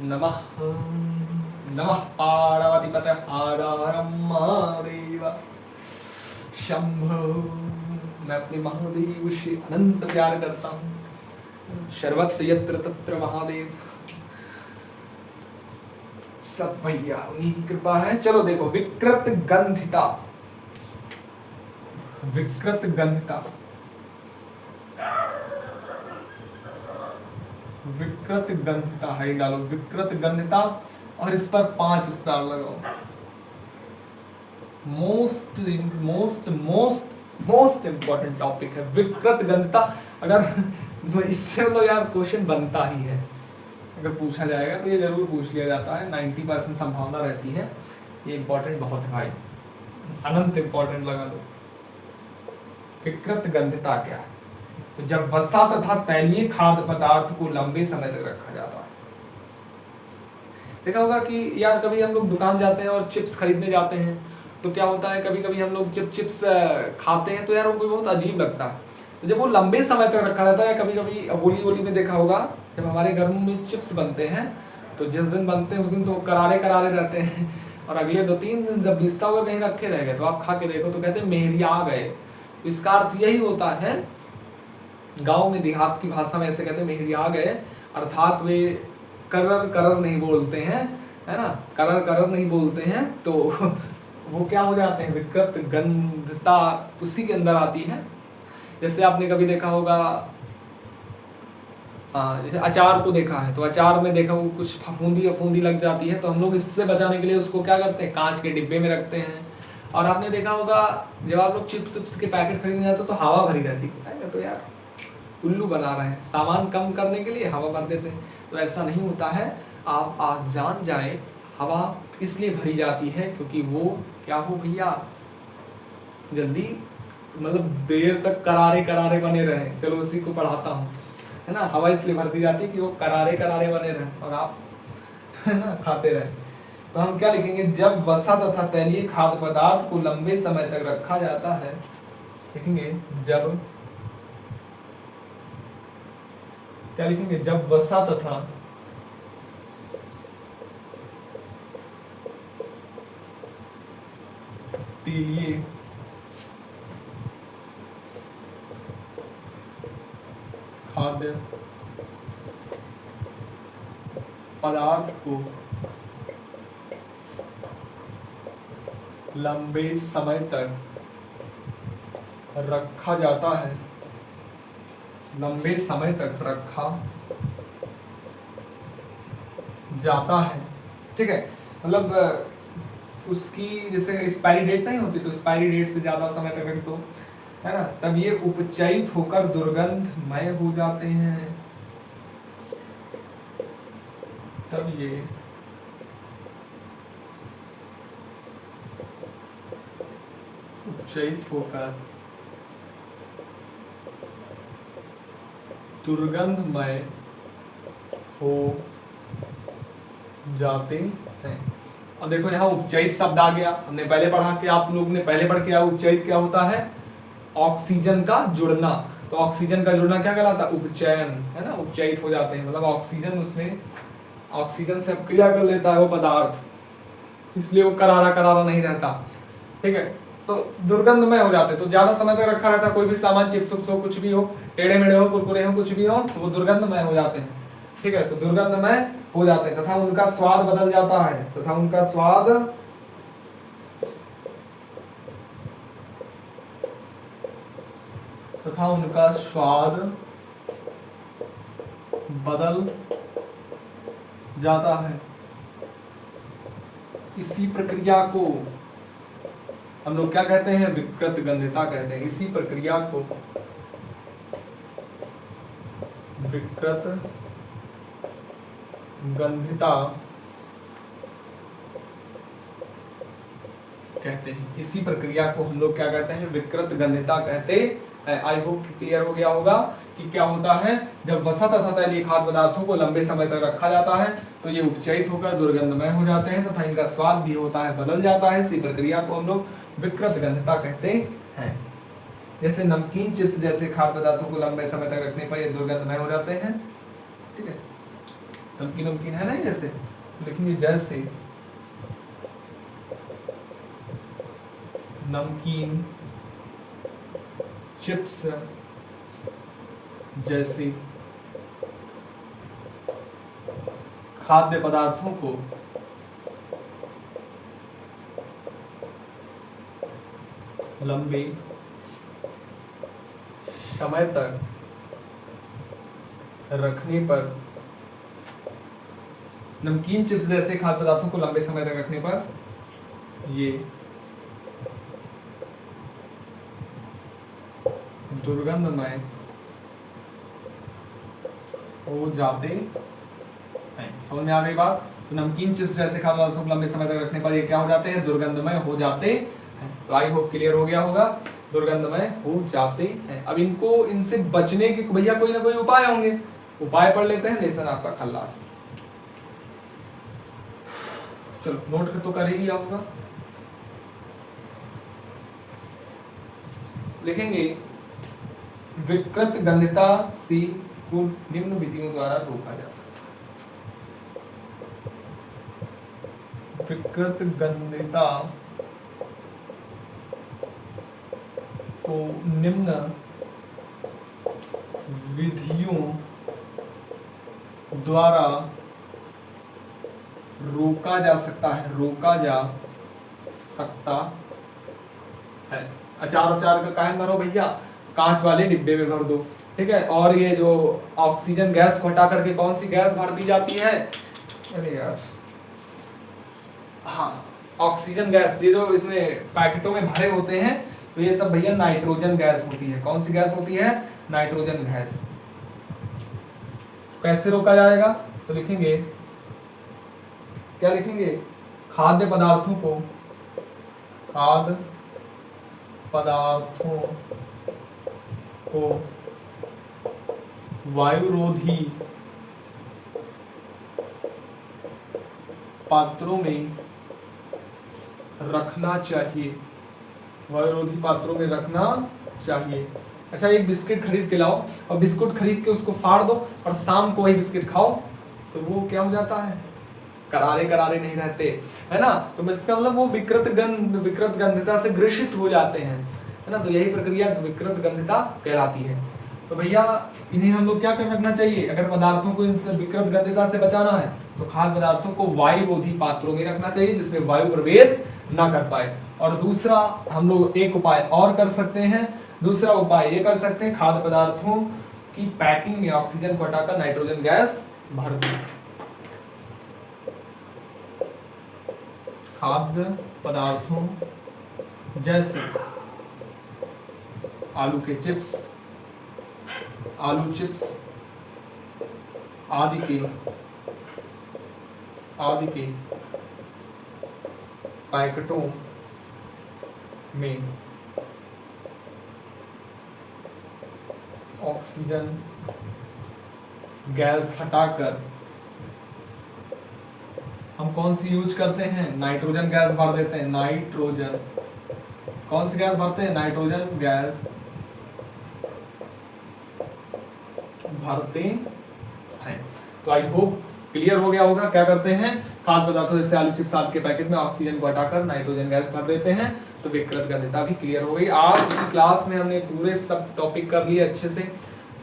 नमः नमः पार्वतीपते हर महादेव शंभो। मैं अपने महादेव से अनंत प्यार करता हूँ। सर्वत्र यत्र तत्र महादेव, सब भैया उन्हीं की कृपा है। चलो देखो, विकृत गंधिता, विकृत गंधिता, विकृत गंधिता है, डालो विकृत गंधिता और इस पर 5 स्टार लगाओ। Most most most most important topic है विकृत गंधिता। अगर इससे मतलब यार क्वेश्चन बनता ही है, अगर पूछा जाएगा तो ये जरूर पूछ लिया जाता है, 90% संभावना रहती है। ये इंपॉर्टेंट बहुत है भाई, अनंत इंपॉर्टेंट लगा दो। विकृत गंधिता क्या है? तो जब वसा तथा तैलीय खाद्य पदार्थ को लंबे समय तक रखा जाता है। देखा होगा कि यार कभी हम लोग दुकान जाते हैं और चिप्स खरीदने जाते हैं, तो क्या होता है, कभी कभी हम लोग जब चिप्स खाते हैं तो यार वो बहुत अजीब लगता है। तो जब वो लंबे समय तक रखा जाता है, कभी कभी होली में देखा होगा, जब हमारे घर में चिप्स बनते हैं तो जिस दिन बनते हैं उस दिन तो करारे करारे रहते हैं, और अगले 2-3 दिन जब बीसता हुआ कहीं रखे रह गए तो आप खा के देखो तो कहते हैं मेहरिया गए। इसका अर्थ यही होता है, गांव में देहात की भाषा में ऐसे कहते हैं मेहरिया गए, अर्थात वे करर करर नहीं बोलते हैं, है ना, करर करर नहीं बोलते हैं, तो वो क्या हो जाते हैं, विकृत गंधता उसी के अंदर आती है। जैसे आपने कभी देखा होगा, जैसे अचार को देखा है, तो अचार में देखा वो कुछ फफूंदी फफूंदी लग जाती है, तो हम लोग इससे बचाने के लिए उसको क्या करते हैं, कांच के डिब्बे में रखते हैं। और आपने देखा होगा जब आप लोग चिप्स चिप्स के पैकेट खरीदने जाते हो तो हवा भरी रहती है, तो यार उल्लू बना रहे हैं, सामान कम करने के लिए हवा भर देते हैं। तो ऐसा नहीं होता है, आप आज जान जाए, हवा इसलिए भरी जाती है क्योंकि वो क्या हो भैया, जल्दी मतलब देर तक करारे करारे बने रहे। चलो उसी को पढ़ाता हूँ, है ना, हवा इसलिए भर दी जाती है कि वो करारे करारे बने रहे और आप है ना खाते रहे। तो हम क्या लिखेंगे, जब वसा तथा तैलीय खाद्य पदार्थ को लंबे समय तक रखा जाता है, लिखेंगे जब, क्या लिखेंगे, जब वसा तथा तैलीय खाद्य पदार्थ को लंबे समय तक रखा जाता है, लंबे समय तक रखा जाता है, ठीक है। मतलब उसकी जैसे एक्सपायरी डेट नहीं होती, तो एक्सपायरी डेट से ज्यादा समय तक रख दो, है ना, तब ये उपचयित होकर दुर्गंधमय हो जाते हैं, तब ये उपचयित होकर दुर्गंधमय हो जाते हैं। अब देखो यहाँ उपचयित शब्द आ गया, हमने पहले पढ़ा कि आप लोग ने पहले पढ़ के उपचयित क्या होता है, ऑक्सीजन का जुड़ना। तो ऑक्सीजन का जुड़ना क्या कहलाता है, उपचयन, है ना, उपचयित हो जाते हैं, मतलब ऑक्सीजन उसमें ऑक्सीजन से क्रिया कर लेता है वो पदार्थ, इसलिए वो करारा करारा नहीं रहता, ठीक है। तो दुर्गंधमय हो जाते, तो ज्यादा समय तक रखा रहता, कोई भी सामान चिप्स हो, कुछ भी हो, टेढ़े मेढ़े हो, कुरकुरे हो, कुछ भी हो, तो वो दुर्गंधमय हो जाते हैं, ठीक है। तो दुर्गंधमय हो जाते हैं तथा उनका स्वाद बदल जाता है, तथा उनका स्वाद बदल जाता है। इसी प्रक्रिया को हम लोग क्या कहते हैं, विकृत गंधता कहते हैं। इसी प्रक्रिया को विकृत गंधता कहते हैं। इसी प्रक्रिया को हम लोग क्या कहते हैं, विकृत गंधता कहते हैं। आई होप क्लियर हो गया होगा कि क्या होता है, जब वसा तथा तैलीय खाद्य पदार्थों को लंबे समय तक रखा जाता है तो ये उपचयित होकर दुर्गंधमय हो जाते हैं तथा इनका स्वाद भी होता है, बदल जाता है। इसी प्रक्रिया को हम लोग विकृत गंधता कहते हैं। जैसे नमकीन चिप्स जैसे खाद्य पदार्थों को लंबे समय तक रखने पर ये दुर्गंधमय हो जाते हैं, ठीक है। नमकीन नमकीन है ना, जैसे लिखेंगे जैसे नमकीन चिप्स जैसे खाद्य पदार्थों को लंबे समय तक रखने पर, नमकीन चिप्स जैसे खाद्य पदार्थों को लंबे समय तक रखने पर ये दुर्गंधमय हो जाते हैं। समझ में आ गई बात? तो नमकीन चिप्स जैसे खाद्य पदार्थों को लंबे समय तक रखने पर ये क्या हो जाते हैं, दुर्गंधमय हो जाते हैं। तो आई होप क्लियर हो गया होगा, दुर्गंधमय हो जाते हैं। अब इनको, इनसे बचने के भैया कोई ना कोई उपाय होंगे, उपाय पढ़ लेते हैं। लेसन आपका खल्लास, चलो नोट तो कर ही लिया होगा। लिखेंगे विकृत गंधता सी को निम्न विधियों द्वारा रोका जा सकता है। विकृत गंधता को निम्न विधियों द्वारा रोका जा सकता है, रोका जा सकता है। अचार का काहे भरो भैया, कांच वाले डिब्बे में भर दो, ठीक है। और ये जो ऑक्सीजन गैस को हटा करके कौन सी गैस भर दी जाती है, अरे यार हाँ ऑक्सीजन गैस, ये जो इसमें पैकेटों में भरे होते हैं तो ये सब भैया नाइट्रोजन गैस होती है। कौन सी गैस होती है, नाइट्रोजन गैस। कैसे रोका जाएगा, तो लिखेंगे, क्या लिखेंगे, खाद्य पदार्थों को वायुरोधी पात्रों में रखना चाहिए, वायुरोधी पात्रों में रखना चाहिए। अच्छा, एक बिस्किट खरीद के लाओ और बिस्कुट खरीद के उसको फाड़ दो और शाम को वही बिस्किट खाओ, तो वो क्या हो जाता है, करारे करारे नहीं रहते, है ना। तो इसका मतलब वो विकृत गंधिता से ग्रसित हो जाते हैं, है ना। तो यही प्रक्रिया विकृत गंधिता कहलाती है। तो भैया इन्हें हम लोग क्या कर रखना चाहिए, अगर पदार्थों को इनसे विकृत गंधिता से बचाना है तो खाद्य पदार्थों को वायुरोधी पात्रों में रखना चाहिए जिसमें वायु प्रवेश ना कर पाए। और दूसरा हम लोग एक उपाय और कर सकते हैं, दूसरा उपाय ये कर सकते हैं, खाद्य पदार्थों की पैकिंग में ऑक्सीजन को हटाकर नाइट्रोजन गैस भर दें। खाद्य पदार्थों जैसे आलू चिप्स आदि के पैकेटों में ऑक्सीजन गैस हटाकर हम कौन सी यूज करते हैं, नाइट्रोजन गैस भर देते हैं। नाइट्रोजन, कौन सी गैस भरते हैं, नाइट्रोजन गैस भरते हैं। तो आई होप क्लियर हो गया होगा। क्या करते हैं, खाद्य पदार्थों जैसे आलू चिप्स आदि के पैकेट में ऑक्सीजन को हटाकर नाइट्रोजन गैस भर देते हैं, तो विकृत गंधिता भी क्लियर हो गई। आज की क्लास में हमने पूरे सब टॉपिक कर लिए अच्छे से,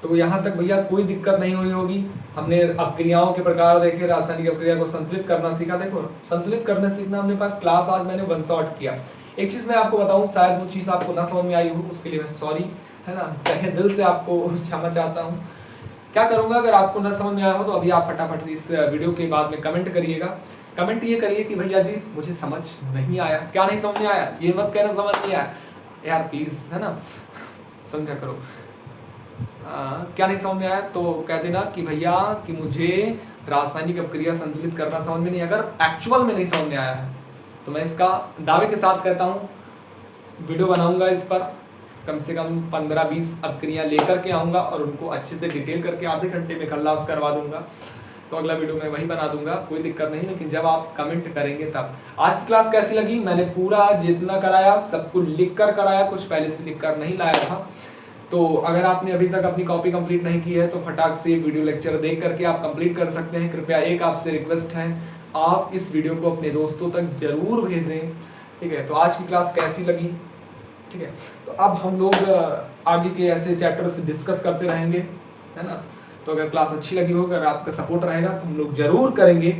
तो यहाँ तक भैया कोई दिक्कत नहीं हुई होगी। हमने अपक्रियाओं के प्रकार देखे, रासायनिक अपक्रिया को संतुलित करना सीखा। देखो संतुलित करने सीखना हमने पास क्लास आज मैंने वन शॉट किया। एक चीज मैं आपको बताऊं, शायद वो चीज आपको ना समझ में आई हो, उसके लिए मैं सॉरी, है ना, तहे दिल से आपको क्षमा चाहता हूँ। क्या करूंगा, अगर आपको ना समझ में आया हो तो अभी आप फटाफट इस वीडियो के बाद में कमेंट करिएगा। कमेंट ये करिए कि भैया जी मुझे समझ नहीं आया। क्या नहीं समझ में आया, ये मत कहना समझ नहीं आया यार, प्लीज, है ना, समझा करो। क्या नहीं समझ में आया तो कह देना कि भैया कि मुझे रासायनिक अपक्रिया संतुलित करना समझ में नहीं, अगर एक्चुअल में नहीं समझ में आया है तो मैं इसका दावे के साथ कहता हूँ वीडियो बनाऊंगा, इस पर कम से कम 15-20 अपक्रिया लेकर के आऊँगा और उनको अच्छे से डिटेल करके आधे घंटे में खल्लास करवा दूंगा। तो अगला वीडियो मैं वही बना दूंगा, कोई दिक्कत नहीं, लेकिन जब आप कमेंट करेंगे तब। आज की क्लास कैसी लगी, मैंने पूरा जितना कराया सबको लिख कर कराया, कुछ पहले से लिख कर नहीं लाया था। तो अगर आपने अभी तक अपनी कॉपी कंप्लीट नहीं की है तो फटाक से वीडियो लेक्चर देख करके आप कंप्लीट कर सकते हैं। कृपया एक आपसे रिक्वेस्ट है, आप इस वीडियो को अपने दोस्तों तक जरूर भेजें, ठीक है। तो आज की क्लास कैसी लगी, ठीक है। तो अब हम लोग आगे के ऐसे चैप्टर्स डिस्कस करते रहेंगे, है ना। तो अगर क्लास अच्छी लगी हो, अगर आपका सपोर्ट रहेगा तो हम लोग जरूर करेंगे।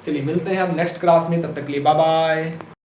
चलिए मिलते हैं हम नेक्स्ट क्लास में, तब तक के लिए बाय बाय।